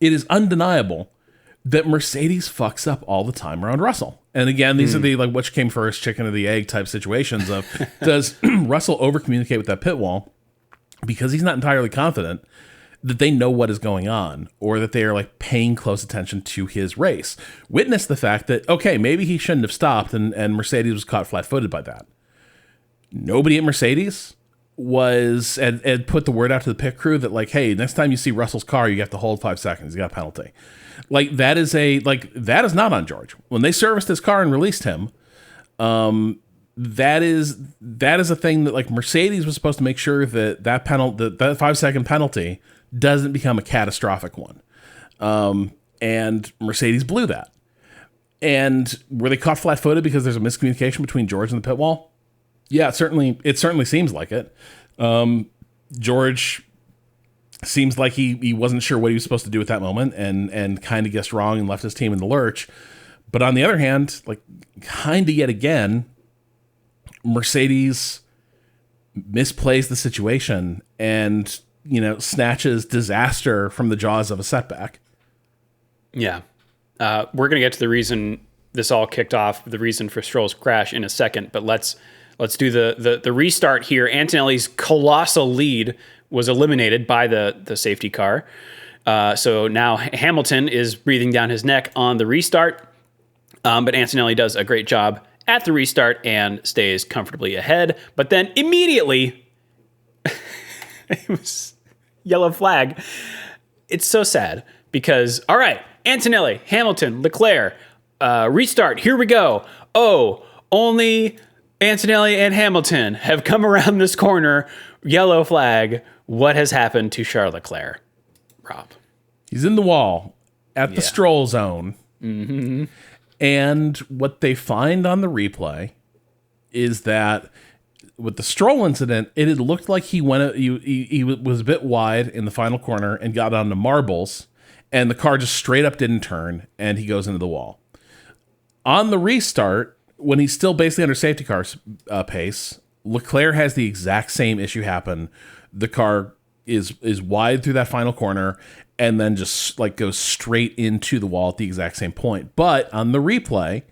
it is undeniable that Mercedes fucks up all the time around Russell. And again, these are the which came first, chicken or the egg type situations of, does Russell over communicate with that pit wall because he's not entirely confident that they know what is going on, or that they are paying close attention to his race? Witness the fact that, okay, maybe he shouldn't have stopped, and Mercedes was caught flat-footed by that. Nobody at Mercedes was and put the word out to the pit crew that hey, next time you see Russell's car, you have to hold 5 seconds. You got a penalty. That is not on George. When they serviced his car and released him, that is a thing that Mercedes was supposed to make sure that that 5-second penalty doesn't become a catastrophic one. And Mercedes blew that. And were they caught flat-footed because there's a miscommunication between George and the pit wall? Yeah, it certainly seems like it. George seems like he wasn't sure what he was supposed to do at that moment and kind of guessed wrong and left his team in the lurch. But on the other hand, kind of yet again, Mercedes misplays the situation and, snatches disaster from the jaws of a setback. Yeah. We're going to get to the reason this all kicked off, the reason for Stroll's crash in a second, but let's do the restart here. Antonelli's colossal lead was eliminated by the safety car. So now Hamilton is breathing down his neck on the restart. But Antonelli does a great job at the restart and stays comfortably ahead. But then immediately, it was yellow flag. It's so sad because, all right, Antonelli, Hamilton, Leclerc, restart. Here we go. Oh, only Antonelli and Hamilton have come around this corner. Yellow flag. What has happened to Charles Leclerc? Rob. He's in the wall at the Stroll zone. Mm-hmm. And what they find on the replay is that with the Stroll incident, it had looked like he was a bit wide in the final corner and got onto marbles, and the car just straight up didn't turn, and he goes into the wall. On the restart, when he's still basically under safety car pace, Leclerc has the exact same issue happen. The car is wide through that final corner and then just goes straight into the wall at the exact same point. But on the replay,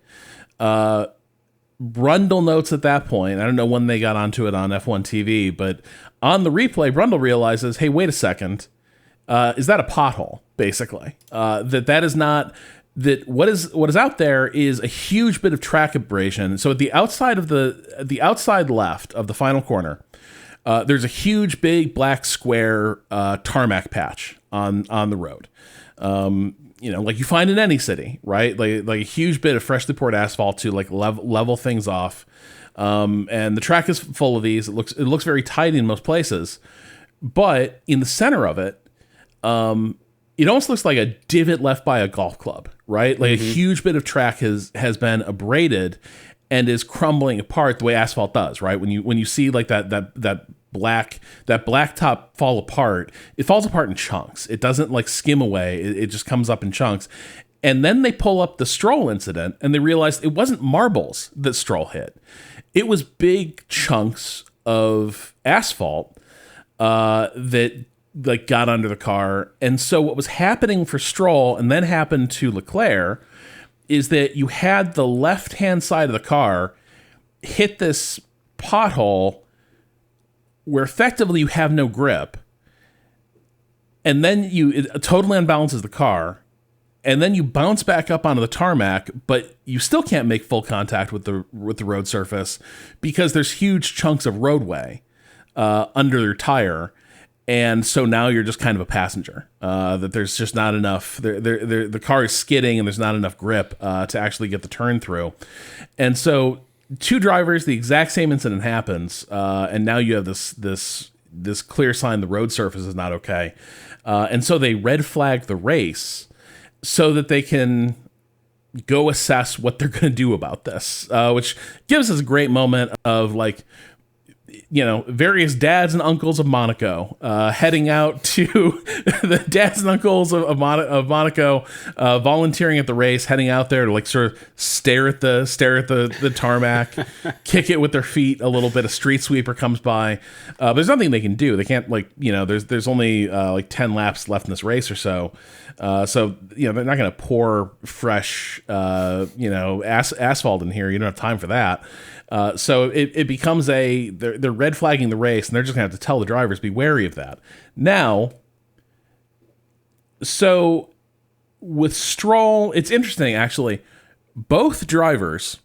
Brundle notes at that point, I don't know when they got onto it on F1 TV, but on the replay, Brundle realizes, hey, wait a second, is that a pothole? Basically, that is not. That what is out there is a huge bit of track abrasion. So at the outside left of the final corner, there's a huge, big black square tarmac patch on the road. Like you find in any city, right? Like a huge bit of freshly poured asphalt to like level things off. And the track is full of these. It looks very tight in most places, but in the center of it, it almost looks like a divot left by a golf club, right? Like a huge bit of track has been abraded and is crumbling apart the way asphalt does, right? When you see like that black top fall apart, it falls apart in chunks. It doesn't like skim away. It just comes up in chunks. And then they pull up the Stroll incident and they realized it wasn't marbles that Stroll hit. It was big chunks of asphalt that like got under the car. And so what was happening for Stroll and then happened to Leclerc is that you had the left-hand side of the car hit this pothole where effectively you have no grip. And then it totally unbalances the car. And then you bounce back up onto the tarmac, but you still can't make full contact with the road surface because there's huge chunks of roadway under your tire. And so now you're just kind of a passenger, that there's just not enough, the car is skidding and there's not enough grip to actually get the turn through. And so two drivers, the exact same incident happens, and now you have this clear sign the road surface is not okay. And so they red flag the race so that they can go assess what they're going to do about this, which gives us a great moment of like, various dads and uncles of Monaco heading out to the dads and uncles of Monaco, volunteering at the race, heading out there to like sort of stare at the tarmac, kick it with their feet a little bit. A street sweeper comes by. There's nothing they can do. They can't there's only like 10 laps left in this race or so. So they're not going to pour fresh asphalt in here. You don't have time for that. So it becomes they're red flagging the race, and they're just gonna have to tell the drivers, be wary of that. Now, so with Stroll, it's interesting actually. Both drivers,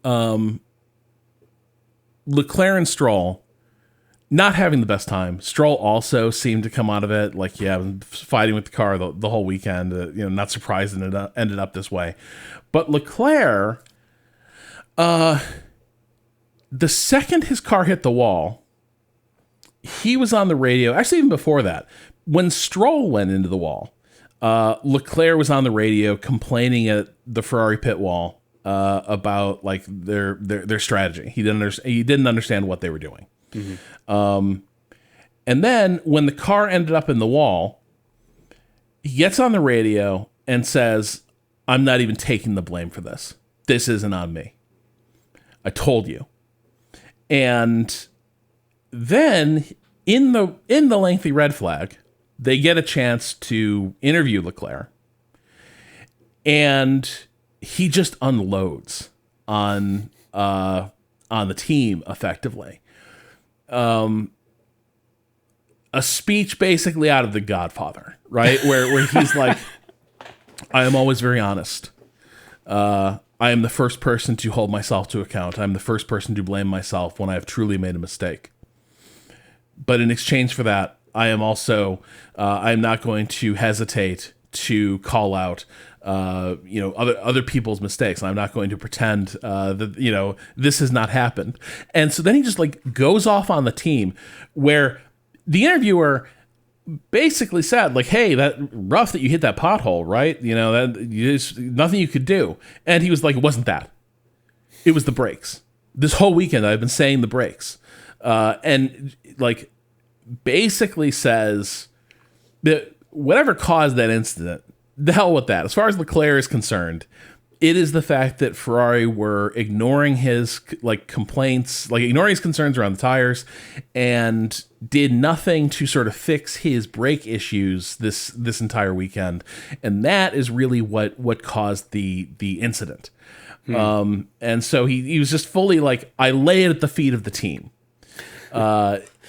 Leclerc and Stroll, not having the best time. Stroll also seemed to come out of it like, fighting with the car the whole weekend. Not surprised it ended up this way. But Leclerc, the second his car hit the wall, he was on the radio. Actually, even before that, when Stroll went into the wall, Leclerc was on the radio complaining at the Ferrari pit wall about like their strategy. He didn't understand what they were doing. And then when the car ended up in the wall, he gets on the radio and says, "I'm not even taking the blame for this. This isn't on me. I told you." And then in the lengthy red flag, they get a chance to interview Leclerc, and he just unloads on the team effectively. A speech basically out of The Godfather, right? Where he's like, "I am always very honest. I am the first person to hold myself to account. I'm the first person to blame myself when I have truly made a mistake. But in exchange for that, I am also, I'm not going to hesitate to call out, other people's mistakes. I'm not going to pretend that, this has not happened." And so then he just like goes off on the team, where the interviewer basically said like, "Hey, that rough that you hit that pothole, right? That nothing you could do." And he was like, "It wasn't that. It was the brakes. This whole weekend I've been saying the brakes." And like basically says that whatever caused that incident, the hell with that. As far as Leclerc is concerned, it is the fact that Ferrari were ignoring his complaints, ignoring his concerns around the tires, and did nothing to sort of fix his brake issues this entire weekend. And that is really what caused the incident. And so he was just fully like, "I lay it at the feet of the team."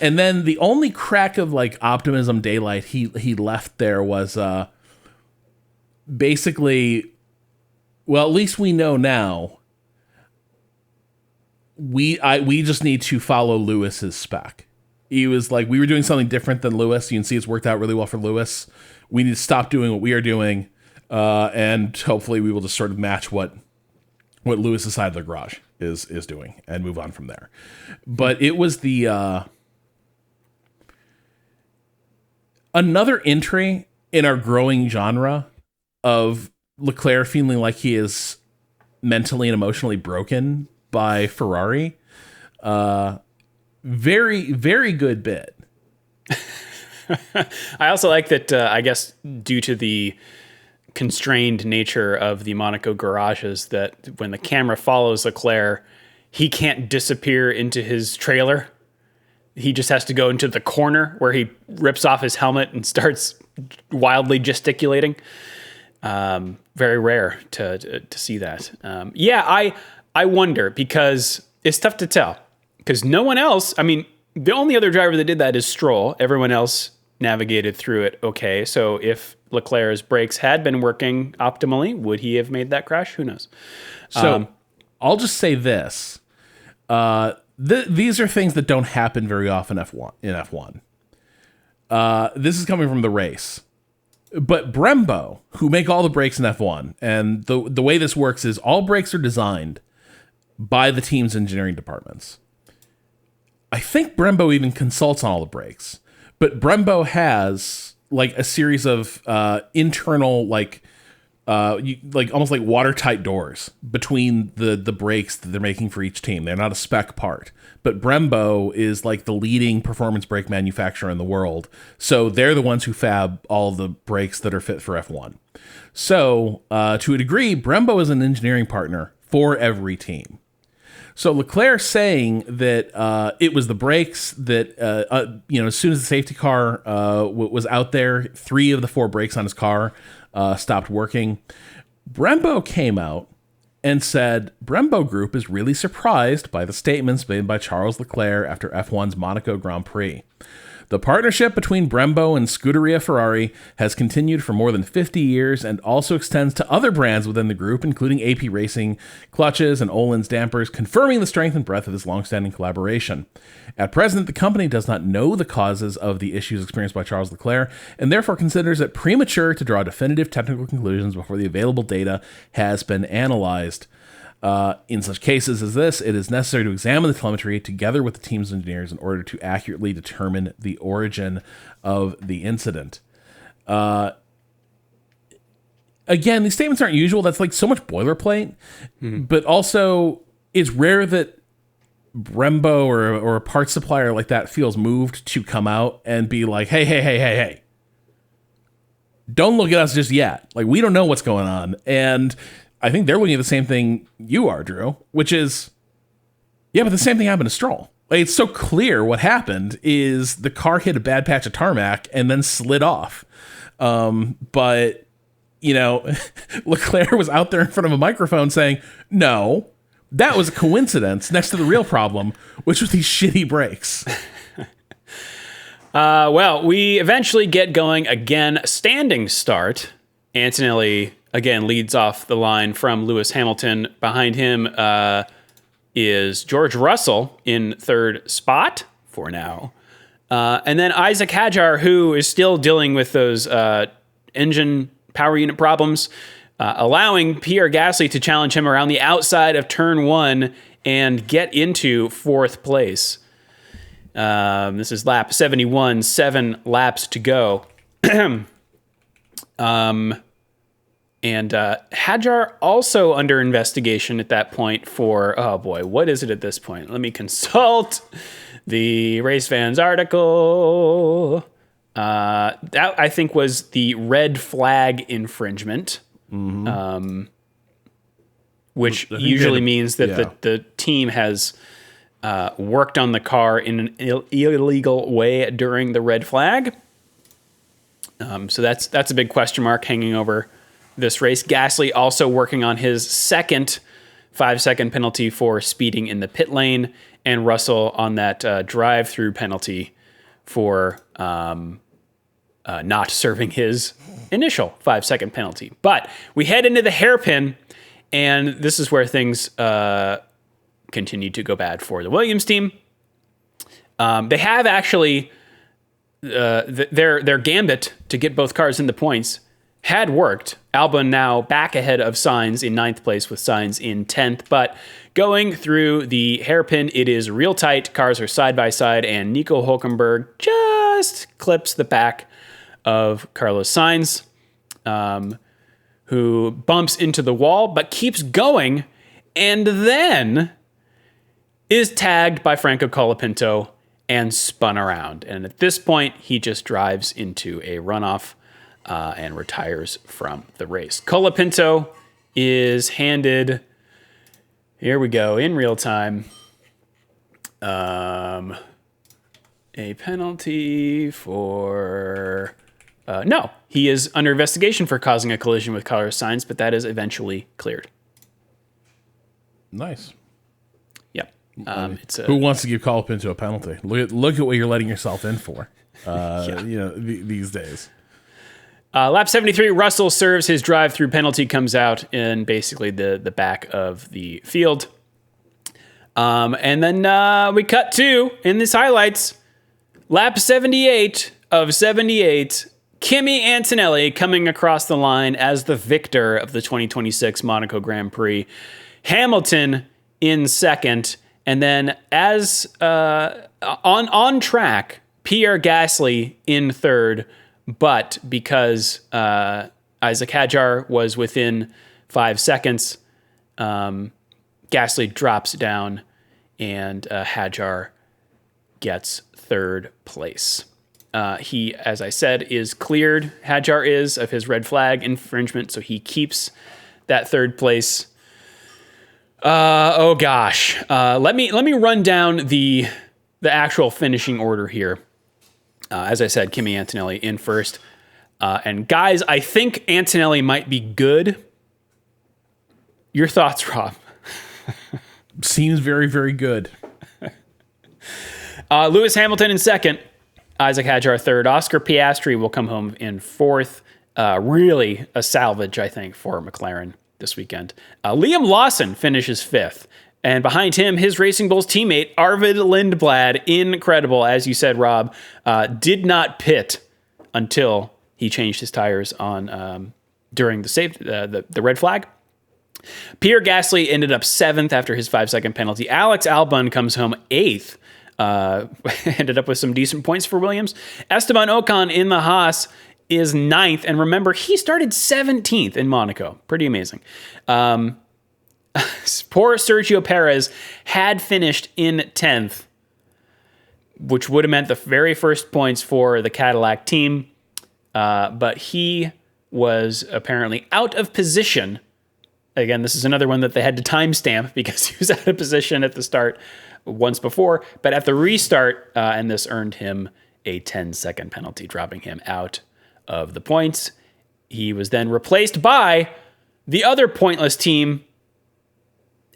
And then the only crack of optimism, daylight he left there was basically, well, at least we know now we just need to follow Lewis's spec. He was like, we were doing something different than Lewis. You can see it's worked out really well for Lewis. We need to stop doing what we are doing, and hopefully we will just sort of match what Lewis's side of the garage is doing and move on from there. But it was the another entry in our growing genre of Leclerc feeling like he is mentally and emotionally broken by Ferrari. Very, very good bit. I also like that, I guess, due to the constrained nature of the Monaco garages, that when the camera follows Leclerc, he can't disappear into his trailer. He just has to go into the corner where he rips off his helmet and starts wildly gesticulating. Very rare to see that. I wonder, because it's tough to tell. Because no one else, I mean, the only other driver that did that is Stroll. Everyone else navigated through it okay. So if Leclerc's brakes had been working optimally, would he have made that crash? Who knows? So I'll just say this. These are things that don't happen very often in F1. This is coming from the race. But Brembo, who make all the brakes in F1, and the way this works is all brakes are designed by the team's engineering departments. I think Brembo even consults on all the brakes, but Brembo has like a series of internal like almost like watertight doors between the brakes that they're making for each team. They're not a spec part, but Brembo is like the leading performance brake manufacturer in the world. So they're the ones who fab all the brakes that are fit for F1. So to a degree, Brembo is an engineering partner for every team. So Leclerc saying that it was the brakes that, as soon as the safety car was out there, 3 of the 4 brakes on his car stopped working. Brembo came out and said Brembo Group is really surprised by the statements made by Charles Leclerc after F1's Monaco Grand Prix. The partnership between Brembo and Scuderia Ferrari has continued for more than 50 years and also extends to other brands within the group, including AP Racing, clutches, and Öhlins dampers, confirming the strength and breadth of this long-standing collaboration. At present, the company does not know the causes of the issues experienced by Charles Leclerc, and therefore considers it premature to draw definitive technical conclusions before the available data has been analyzed. In such cases as this, it is necessary to examine the telemetry together with the team's engineers in order to accurately determine the origin of the incident. Again, these statements aren't usual. That's like so much boilerplate, but also it's rare that Brembo or a parts supplier like that feels moved to come out and be like, hey, don't look at us just yet. Like, we don't know what's going on. And I think they're looking at the same thing you are, Drew, which is, yeah, but the same thing happened to Stroll. Like, it's so clear what happened is the car hit a bad patch of tarmac and then slid off. But, Leclerc was out there in front of a microphone saying, no, that was a coincidence next to the real problem, which was these shitty brakes. Well, we eventually get going again. Standing start. Antonelli again leads off the line from Lewis Hamilton. Behind him is George Russell in third spot for now. And then Isaac Hadjar, who is still dealing with those engine power unit problems, allowing Pierre Gasly to challenge him around the outside of turn 1 and get into 4th place. This is lap 71, 7 laps to go. And Hadjar also under investigation at that point for, oh boy, what is it at this point? Let me consult the RaceFans article. That, I think, was the red flag infringement, which usually means that the team has worked on the car in an illegal way during the red flag. So that's a big question mark hanging over this race. Gasly also working on his second 5-second penalty for speeding in the pit lane, and Russell on that drive-through penalty for not serving his initial 5-second penalty. But we head into the hairpin, and this is where things continued to go bad for the Williams team. They have actually their gambit to get both cars in the points had worked. Albon now back ahead of Sainz in 9th place with Sainz in 10th, but going through the hairpin, it is real tight. Cars are side by side, and Nico Hülkenberg just clips the back of Carlos Sainz, who bumps into the wall but keeps going, and then is tagged by Franco Colapinto and spun around. And at this point, he just drives into a runoff and retires from the race. Colapinto is handed, here we go, in real time, a penalty for... no, he is under investigation for causing a collision with Carlos Sainz, but that is eventually cleared. Nice. Yep. Who wants to give Colapinto a penalty? Look at what you're letting yourself in for. These days. Lap 73, Russell serves his drive-through penalty, comes out in basically the back of the field. And then we cut to, in this highlights, lap 78 of 78, Kimi Antonelli coming across the line as the victor of the 2026 Monaco Grand Prix. Hamilton in second, and then as on track, Pierre Gasly in third, but because Isaac Hadjar was within 5 seconds, Gasly drops down, and Hadjar gets third place. He, as I said, is cleared. Hadjar is of his red flag infringement, so he keeps that third place. Oh gosh. Let me run down the actual finishing order here. As I said, Kimi Antonelli in first. And guys, I think Antonelli might be good. Your thoughts, Rob? Seems very, very good. Lewis Hamilton in second. Isaac Hadjar third. Oscar Piastri will come home in fourth. Really a salvage, I think, for McLaren this weekend. Liam Lawson finishes fifth. And behind him, his Racing Bulls teammate, Arvid Lindblad, incredible, as you said, Rob, did not pit until he changed his tires on during the red flag. Pierre Gasly ended up seventh after his 5-second penalty. Alex Albon comes home eighth. Ended up with some decent points for Williams. Esteban Ocon in the Haas is ninth. And remember, he started 17th in Monaco. Pretty amazing. Poor Sergio Perez had finished in 10th, which would have meant the very first points for the Cadillac team. But he was apparently out of position. Again, this is another one that they had to timestamp because he was out of position at the start once before. But at the restart, and this earned him a 10-second penalty, dropping him out of the points. He was then replaced by the other pointless team,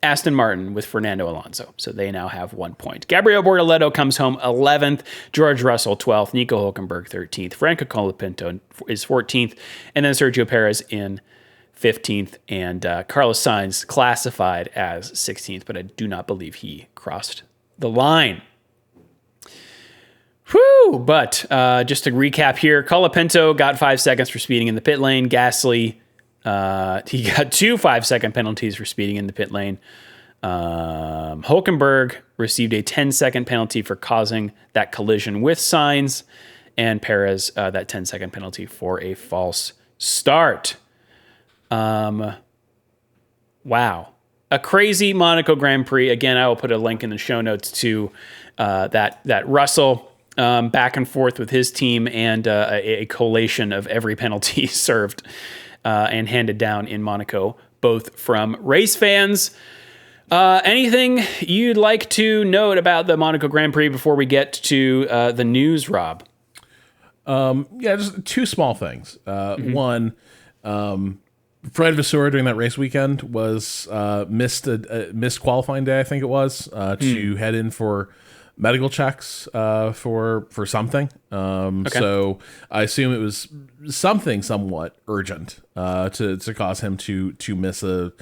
Aston Martin, with Fernando Alonso. So they now have 1 point. Gabriel Bortoleto comes home 11th. George Russell 12th. Nico Hülkenberg 13th. Franco Colapinto is 14th. And then Sergio Perez in 15th. And Carlos Sainz classified as 16th, but I do not believe he crossed the line. Whew! But just to recap here, Colapinto got 5 seconds for speeding in the pit lane. Gasly, he got 2 5-second penalties for speeding in the pit lane. Hülkenberg received a 10-second penalty for causing that collision with Sainz, and Perez that 10-second penalty for a false start. Wow. A crazy Monaco Grand Prix. Again, I will put a link in the show notes to that Russell back and forth with his team and a collation of every penalty served and handed down in Monaco, both from RaceFans. Anything you'd like to note about the Monaco Grand Prix before we get to the news, Rob? Yeah, just 2 small things. One, Fred Vasseur during that race weekend was missed qualifying day, I think it was, to head in for medical checks for something. So I assume it was something somewhat urgent to cause him to miss an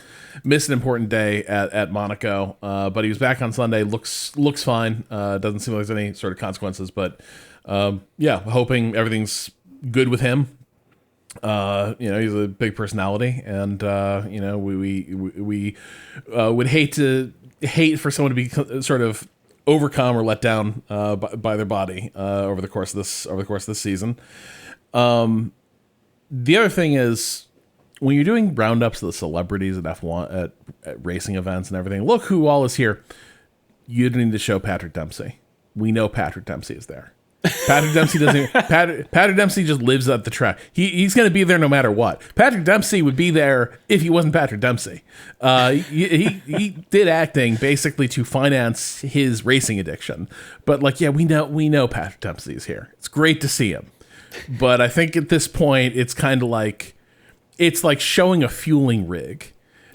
important day at Monaco. But he was back on Sunday. Looks fine. Doesn't seem like there's any sort of consequences. But hoping everything's good with him. He's a big personality, and we would hate for someone to be sort of overcome or let down by their body over the course of this season. The other thing is, when you're doing roundups of the celebrities at F1 at racing events and everything, look who all is here. You need to show Patrick Dempsey. We know Patrick Dempsey is there. Patrick Dempsey doesn't. Patrick Dempsey just lives at the track. He's going to be there no matter what. Patrick Dempsey would be there if he wasn't Patrick Dempsey. He did acting basically to finance his racing addiction. But we know Patrick Dempsey is here. It's great to see him. But I think at this point it's kind of like showing a fueling rig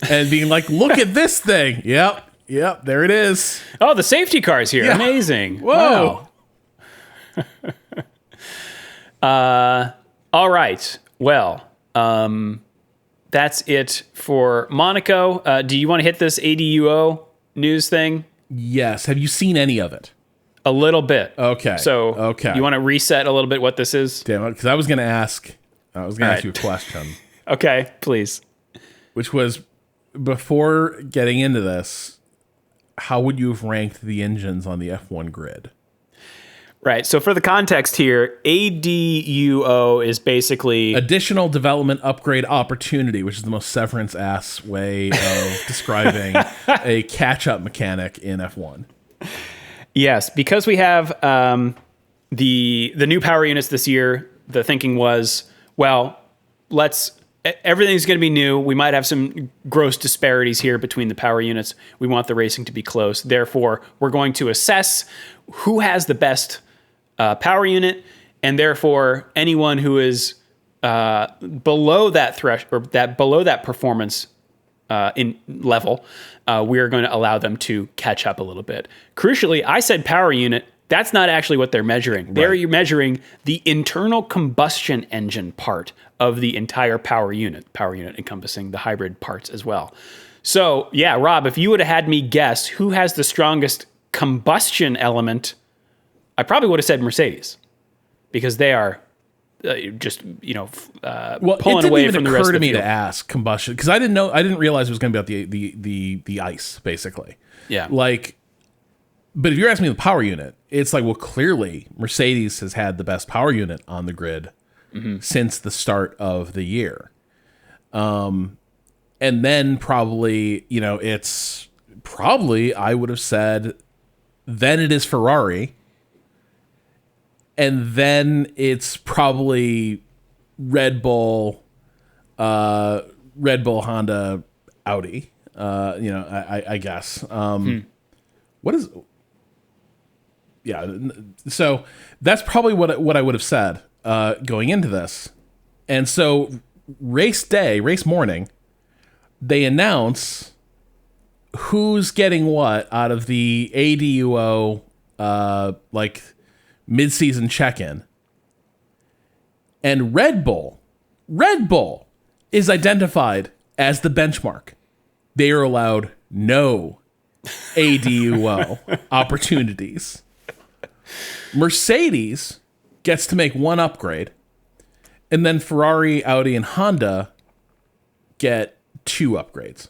and being like, look at this thing. Yep, there it is. Oh, the safety car's here. Yeah. Amazing. Whoa. Wow. All right. Well, that's it for Monaco. Do you want to hit this ADUO news thing? Yes. Have you seen any of it? A little bit. Okay. So, you want to reset a little bit what this is? Damn it, because I was going to ask you a question. Okay, please. Which was, before getting into this, how would you have ranked the engines on the F1 grid? Right. So for the context here, ADUO is basically additional development upgrade opportunity, which is the most severance-ass way of describing a catch-up mechanic in F1. Yes, because we have the new power units this year. The thinking was, well, everything's going to be new. We might have some gross disparities here between the power units. We want the racing to be close. Therefore, we're going to assess who has the best power unit, and therefore anyone who is below that threshold or below that performance in level, we're going to allow them to catch up a little bit. Crucially, I said power unit. That's not actually what they're measuring. Right. They're measuring the internal combustion engine part of the entire power unit encompassing the hybrid parts as well. So, yeah, Rob, if you would have had me guess who has the strongest combustion element, I probably would have said Mercedes, because they are just pulling away from the rest of the field. Well, it didn't even occur to me to ask combustion, because I didn't realize it was going to be about the ICE, basically. Yeah. But if you're asking me the power unit, it's like, well, clearly Mercedes has had the best power unit on the grid since the start of the year. And then probably, it's probably, I would have said, then it is Ferrari. And then it's probably Red Bull, Honda, Audi. I guess. What is? Yeah. So that's probably what I would have said going into this. And so race morning, they announce who's getting what out of the ADUO mid-season check-in. And Red Bull is identified as the benchmark. They are allowed no ADUO opportunities. Mercedes gets to make one upgrade, and then Ferrari, Audi, and Honda get 2 upgrades.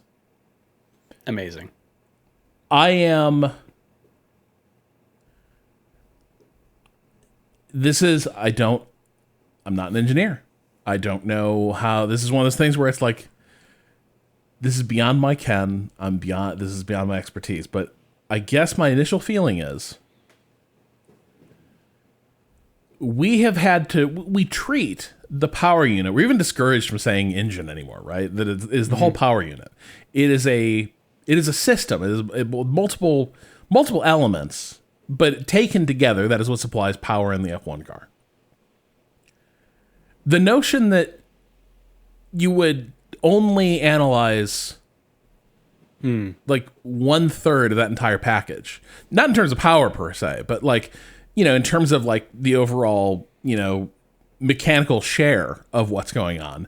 Amazing. I'm not an engineer. I don't know how. This is one of those things where it's like, this is beyond my ken. This is beyond my expertise. But I guess my initial feeling is we treat the power unit. We're even discouraged from saying engine anymore, right? That it is the whole power unit. It is a system. It is multiple elements, but taken together, that is what supplies power in the F1 car. The notion that you would only analyze Like 1/3 of that entire package. Not in terms of power per se, but like, in terms of like the overall, mechanical share of what's going on.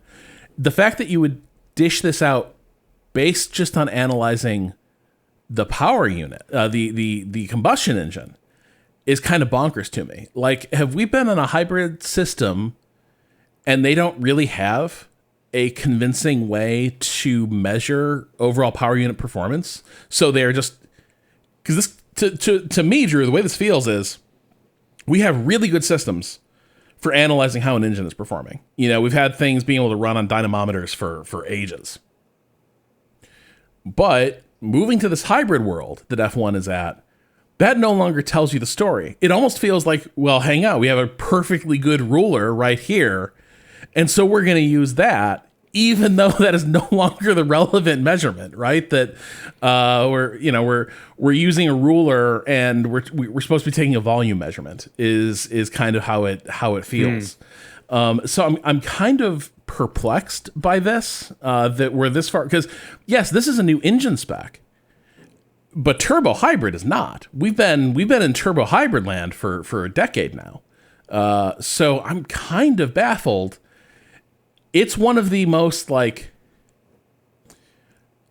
The fact that you would dish this out based just on analyzing the power unit, the combustion engine, is kind of bonkers to me. Like, have we been in a hybrid system and they don't really have a convincing way to measure overall power unit performance? So they're just, because this, to me, Drew, the way this feels is we have really good systems for analyzing how an engine is performing. We've had things being able to run on dynamometers for ages. But moving to this hybrid world that F1 is at, that no longer tells you the story. It almost feels like, well, hang on, we have a perfectly good ruler right here, and so we're going to use that, even though that is no longer the relevant measurement, right? That we're using a ruler and we're supposed to be taking a volume measurement is kind of how it feels. So I'm kind of perplexed by this, that we're this far, because yes, this is a new engine spec, but turbo hybrid is not. We've been in turbo hybrid land for a decade now. So I'm kind of baffled. It's one of the most, like,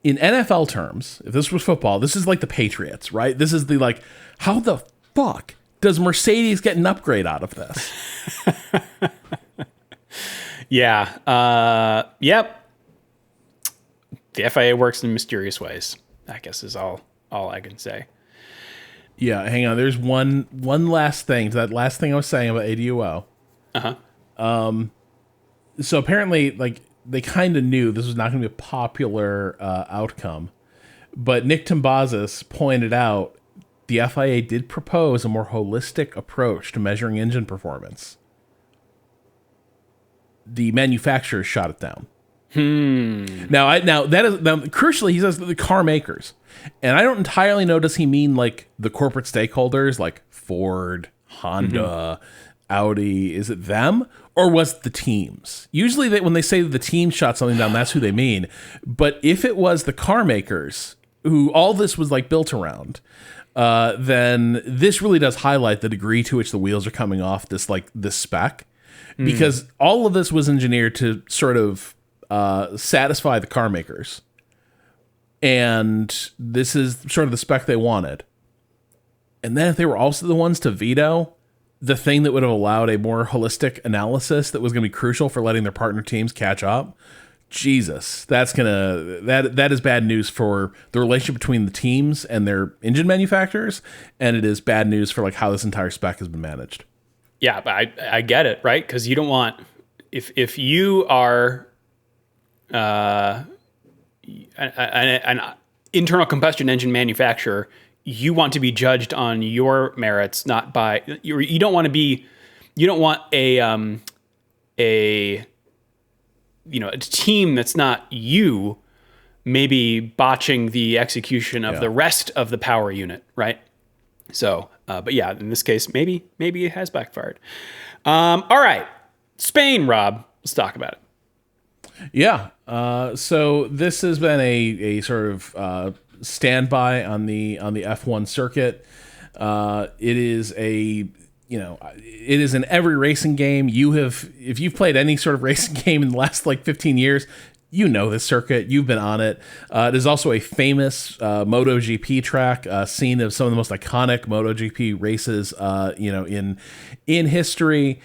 in NFL terms, if this was football, this is like the Patriots, right? This is the, like, how the fuck does Mercedes get an upgrade out of this? Yeah. Yep. The FIA works in mysterious ways, I guess, is all I can say. Yeah, hang on. There's one last thing to that last thing I was saying about ADUO. So apparently, like, they kind of knew this was not going to be a popular outcome, but Nick Timbazis pointed out the FIA did propose a more holistic approach to measuring engine performance. The manufacturers shot it down. Now crucially, he says the car makers, and I don't entirely know, does he mean like the corporate stakeholders like Ford, Honda, Audi? Is it them, or was it the teams? Usually when they say the team shot something down, that's who they mean. But if it was the car makers who all this was like built around, then this really does highlight the degree to which the wheels are coming off this spec, because all of this was engineered to sort of satisfy the car makers, and this is sort of the spec they wanted. And then if they were also the ones to veto the thing that would have allowed a more holistic analysis that was going to be crucial for letting their partner teams catch up, Jesus, that is bad news for the relationship between the teams and their engine manufacturers, and it is bad news for like how this entire spec has been managed. Yeah, but I get it, right? Because you don't want, if you are an internal combustion engine manufacturer, you want to be judged on your merits, not by you don't want a team that's not you maybe botching the execution of the rest of the power unit, right? So, but yeah, in this case, maybe it has backfired. All right, Spain, Rob, let's talk about it. Yeah. So this has been a sort of standby on the F1 circuit. It is it is in every racing game. If you've played any sort of racing game in the last like 15 years, you know this circuit. You've been on it. It is also a famous MotoGP track, scene of some of the most iconic MotoGP races, in history,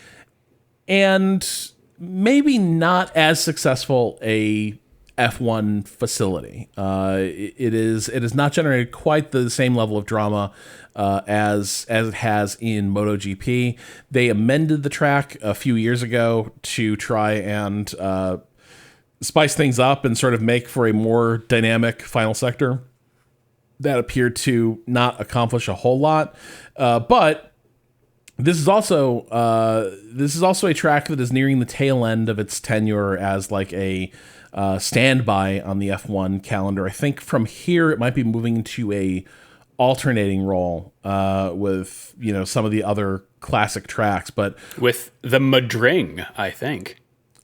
and maybe not as successful a F1 facility. It is not generated quite the same level of drama as it has in MotoGP. They amended the track a few years ago to try and spice things up and sort of make for a more dynamic final sector. That appeared to not accomplish a whole lot, but this is also a track that is nearing the tail end of its tenure as like a standby on the F1 calendar. I think from here it might be moving into a alternating role with some of the other classic tracks, but with the Madring, I think.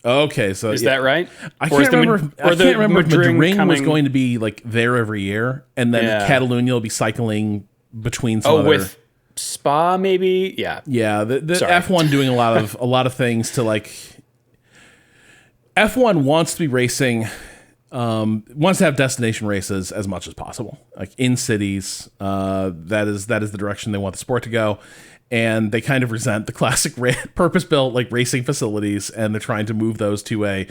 Okay, so Is that right? I Or is can't remember. I can't remember if Madrid Madrid was going to be like there every year, and then Catalunya will be cycling between some other. With Spa maybe. Yeah. The F1 doing a lot of things to like. F1 wants to be racing, wants to have destination races as much as possible, like in cities. That is the direction they want the sport to go. And they kind of resent the classic purpose-built like racing facilities, and they're trying to move those to a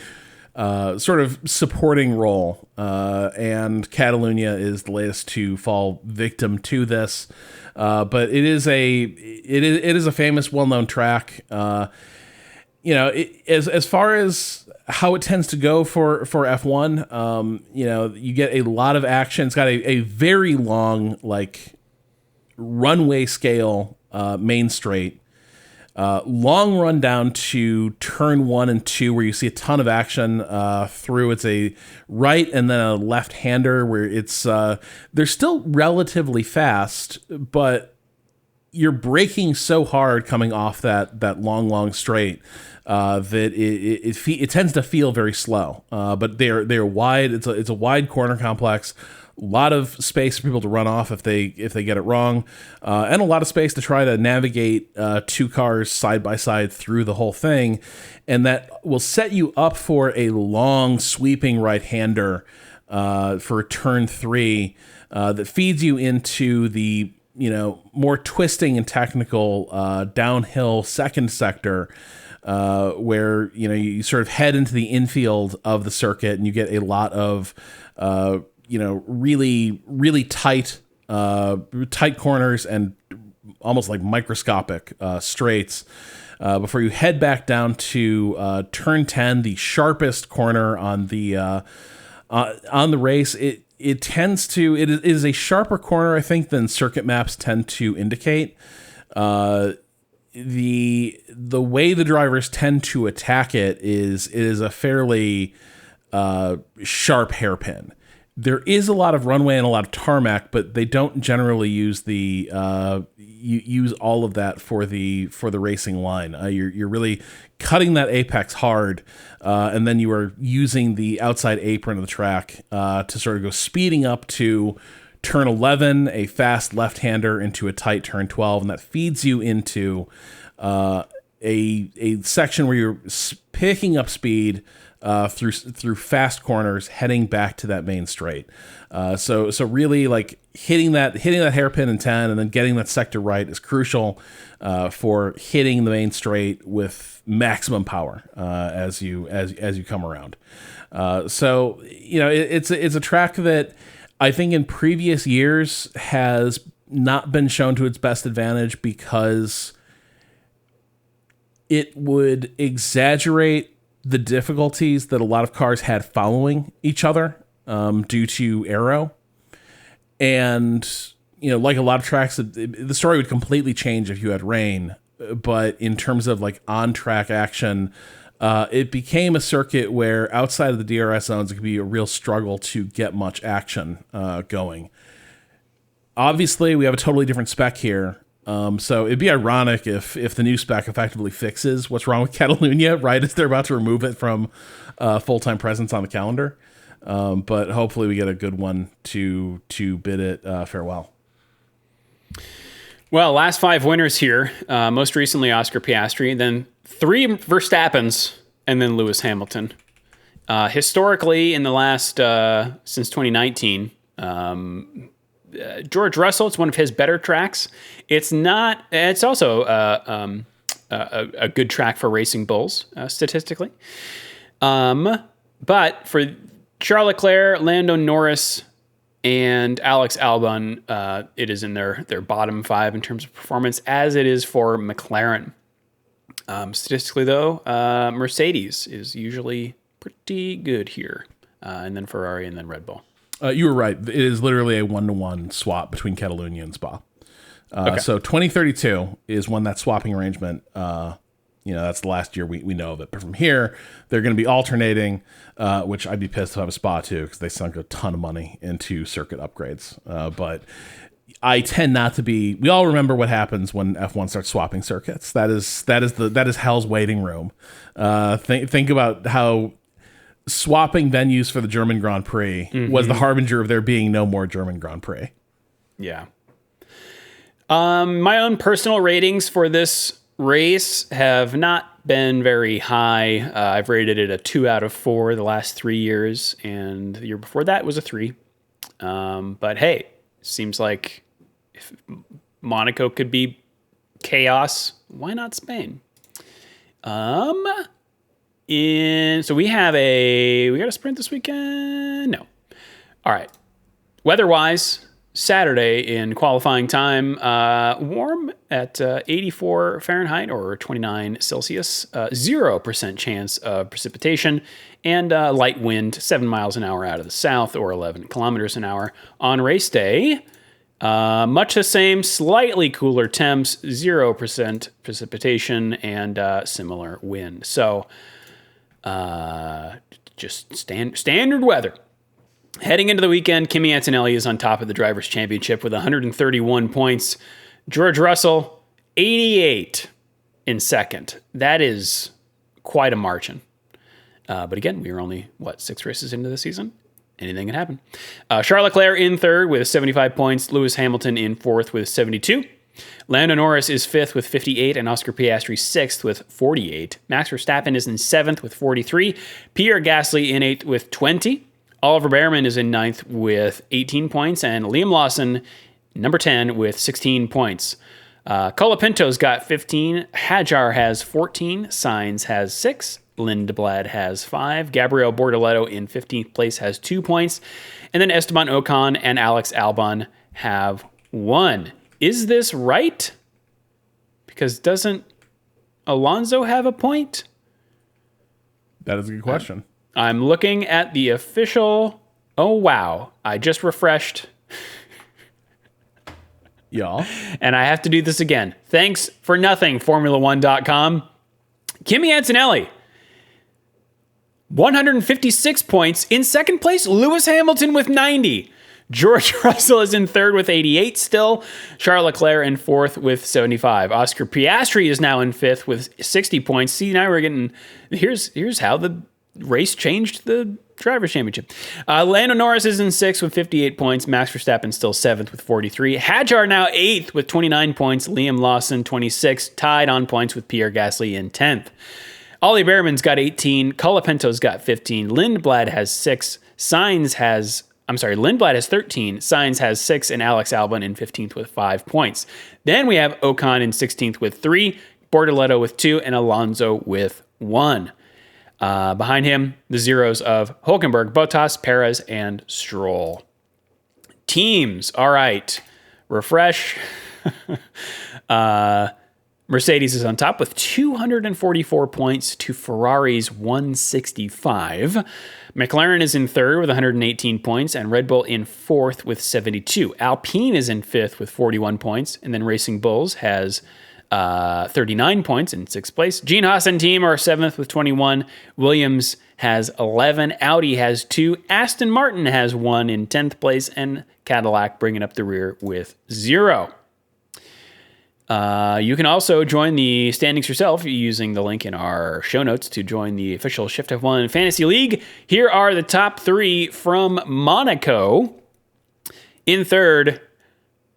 sort of supporting role. And Catalunya is the latest to fall victim to this, but it is a famous, well-known track. As far as how it tends to go for F1, you get a lot of action. It's got a very long like runway scale. Main straight, long run down to turn 1 and 2, where you see a ton of action through. It's a right and then a left-hander where it's they're still relatively fast, but you're braking so hard coming off that long straight that it tends to feel very slow. But they're wide. It's a wide corner complex. A lot of space for people to run off if they get it wrong, and a lot of space to try to navigate two cars side by side through the whole thing, and that will set you up for a long sweeping right-hander for turn 3 that feeds you into the more twisting and technical downhill second sector. Where you sort of head into the infield of the circuit, and you get a lot of really tight corners and almost like microscopic straights before you head back down to turn 10, the sharpest corner on the race. It is a sharper corner, I think, than circuit maps tend to indicate. The way the drivers tend to attack it is a fairly sharp hairpin. There is a lot of runway and a lot of tarmac, but they don't generally use use all of that for the racing line. You're really cutting that apex hard, and then you are using the outside apron of the track to sort of go speeding up to turn 11, a fast left-hander into a tight turn 12, and that feeds you into a section where you're picking up speed through fast corners, heading back to that main straight. So really like hitting that hairpin in 10 and then getting that sector right is crucial for hitting the main straight with maximum power as you come around. So it's a track that I think in previous years has not been shown to its best advantage because it would exaggerate the difficulties that a lot of cars had following each other due to aero. And, like a lot of tracks, the story would completely change if you had rain. But in terms of like on-track action, it became a circuit where outside of the DRS zones, it could be a real struggle to get much action going. Obviously, we have a totally different spec here. So it'd be ironic if the new spec effectively fixes what's wrong with Catalunya right as they're about to remove it from full-time presence on the calendar. But hopefully we get a good one to bid it farewell. Well, last 5 winners here. Most recently Oscar Piastri, then 3 Verstappens, and then Lewis Hamilton. Historically, in the last since 2019. George Russell, it's one of his better tracks. It's not. It's also a good track for racing bulls statistically. But for Charles Leclerc, Lando Norris, and Alex Albon, it is in their bottom 5 in terms of performance, as it is for McLaren. Statistically, though, Mercedes is usually pretty good here, and then Ferrari, and then Red Bull. You were right. It is literally a 1-to-1 swap between Catalunya and Spa. Okay. So 2032 is when that swapping arrangement, that's the last year we know of it. But from here, they're going to be alternating, which I'd be pissed if I was Spa too, because they sunk a ton of money into circuit upgrades. But I tend not to be. We all remember what happens when F1 starts swapping circuits. That is hell's waiting room. Think about how swapping venues for the German Grand Prix was the harbinger of there being no more German Grand Prix. Yeah. My own personal ratings for this race have not been very high. I've rated it a 2 out of 4 the last 3 years, and the year before that was a 3. But hey, seems like if Monaco could be chaos, why not Spain? So we got a sprint this weekend? No. All right. Weather-wise, Saturday in qualifying time, warm at 84 Fahrenheit or 29 Celsius, 0% chance of precipitation, and light wind 7 miles an hour out of the south or 11 kilometers an hour. On race day, much the same, slightly cooler temps, 0% precipitation, and similar wind. So just standard weather. Heading into the weekend, Kimi Antonelli is on top of the Drivers' Championship with 131 points. George Russell, 88 in second. That is quite a margin. But again, we were only, 6 races into the season? Anything can happen. Charles Leclerc in third with 75 points. Lewis Hamilton in fourth with 72. Lando Norris is fifth with 58, and Oscar Piastri sixth with 48. Max Verstappen is in seventh with 43. Pierre Gasly in eighth with 20. Oliver Behrman is in ninth with 18 points, and Liam Lawson, number 10, with 16 points. Colapinto's got 15. Hadjar has 14. Sainz has 6. Lindblad has 5. Gabriel Bortoleto in 15th place has 2 points. And then Esteban Ocon and Alex Albon have 1. Is this right? Because doesn't Alonso have a point? That is a good question. I'm looking at the official. Oh, wow. I just refreshed. Y'all. And I have to do this again. Thanks for nothing, Formula1.com. Kimi Antonelli, 156 points. In second place, Lewis Hamilton with 90. George Russell is in third with 88 still. Charles Leclerc in fourth with 75. Oscar Piastri is now in fifth with 60 points. See, now we're getting... Here's how the race changed the Drivers' Championship. Lando Norris is in sixth with 58 points. Max Verstappen still seventh with 43. Hadjar now eighth with 29 points. Liam Lawson 26, tied on points with Pierre Gasly in 10th. Ollie Behrman's got 18. Colapinto's got 15. Lindblad has 6. Lindblad has 13. Sainz has 6, and Alex Albon in 15th with 5 points. Then we have Ocon in 16th with 3, Bortoleto with 2, and Alonso with 1. Behind him, the zeros of Hülkenberg, Bottas, Perez, and Stroll. Teams, all right. Refresh. Mercedes is on top with 244 points to Ferrari's 165. McLaren is in third with 118 points, and Red Bull in fourth with 72. Alpine is in fifth with 41 points, and then Racing Bulls has 39 points in sixth place. Gene Haas and team are seventh with 21. Williams has 11. Audi has 2. Aston Martin has 1 in 10th place, and Cadillac bringing up the rear with 0. You can also join the standings yourself using the link in our show notes to join the official Shift+F1 Fantasy League. Here are the top 3 from Monaco. In third,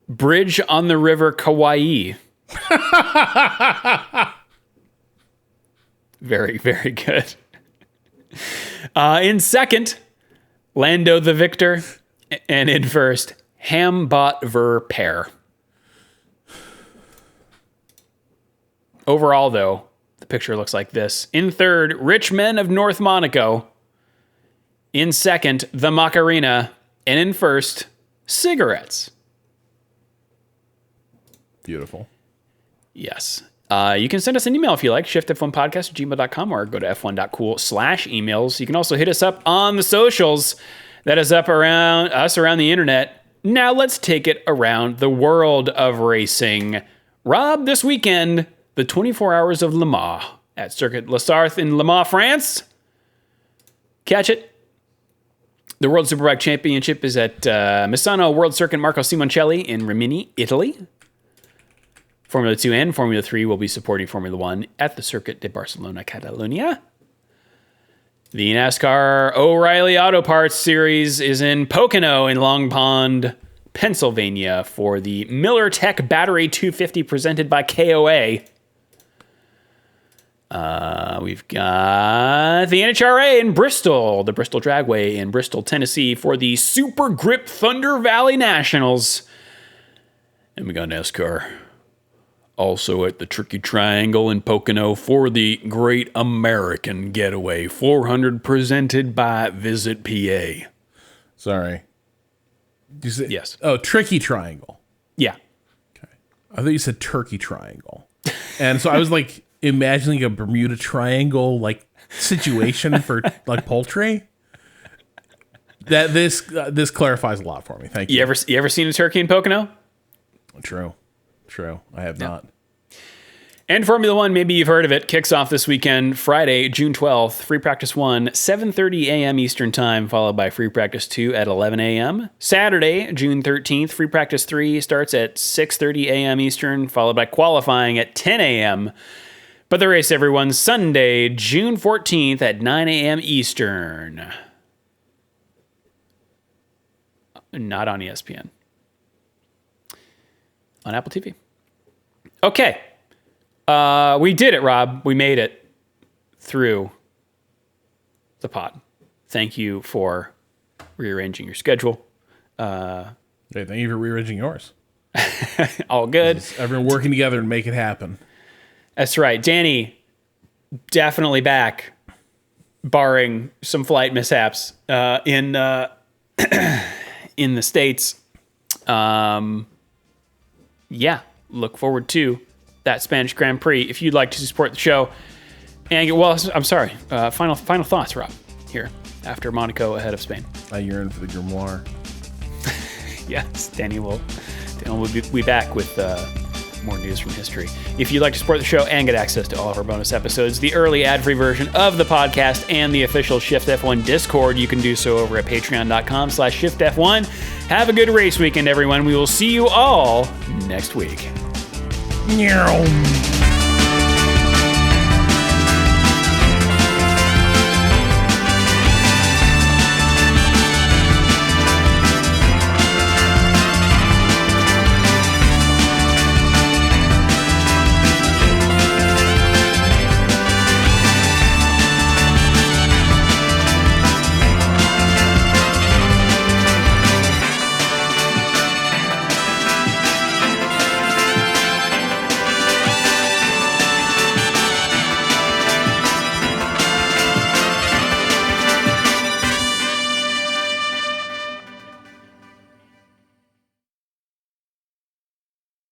Bridge on the River Kauai. Very, very good. In second, Lando the Victor. And in first, Hambot Ver Pair. Overall, though, the picture looks like this. In third, Rich Men of North Monaco. In second, the Macarena. And in first, Cigarettes. Beautiful. Yes. You can send us an email if you like, shiftf1podcast@gmail.com, or go to f1.cool/emails. You can also hit us up on the socials. That is up around the internet. Now let's take it around the world of racing. Rob, this weekend, the 24 Hours of Le Mans at Circuit La Sarthe in Le Mans, France. Catch it. The World Superbike Championship is at Misano World Circuit Marco Simoncelli in Rimini, Italy. Formula 2 and Formula 3 will be supporting Formula 1 at the Circuit de Barcelona-Catalunya. The NASCAR O'Reilly Auto Parts Series is in Pocono in Long Pond, Pennsylvania for the Miller Tech Battery 250 presented by KOA. We've got the NHRA in Bristol, the Bristol Dragway in Bristol, Tennessee for the Super Grip Thunder Valley Nationals. And we got NASCAR also at the Tricky Triangle in Pocono for the Great American Getaway 400 presented by Visit PA. Sorry. You said, yes. Oh, Tricky Triangle. Yeah. Okay. I thought you said Turkey Triangle. And so I was like imagining a Bermuda Triangle like situation for like poultry. That this clarifies a lot for me. Thank you. You ever seen a turkey in Pocono? True. I have not. And Formula 1, maybe you've heard of it, kicks off this weekend, Friday, June 12th, Free Practice 1, 7:30 a.m. Eastern Time, followed by Free Practice 2 at 11 a.m. Saturday, June 13th, Free Practice 3 starts at 6:30 a.m. Eastern, followed by qualifying at 10 a.m. But the race, everyone, Sunday, June 14th at 9 a.m. Eastern. Not on ESPN. On Apple TV. Okay. We did it, Rob. We made it through the pod. Thank you for rearranging your schedule. Hey, thank you for rearranging yours. All good. Everyone working together to make it happen. That's right. Danny, definitely back, barring some flight mishaps in the States. Yeah, look forward to that Spanish Grand Prix. If you'd like to support the show, and well, I'm sorry. Final thoughts, Rob. Here after Monaco ahead of Spain. I yearn for the grimoire. Yes, Danny will be back with more news from history. If you'd like to support the show and get access to all of our bonus episodes, the early ad-free version of the podcast, and the official Shift+F1 Discord, you can do so over at patreon.com/ShiftF1. Have a good race weekend, everyone. We will see you all next week. Meow.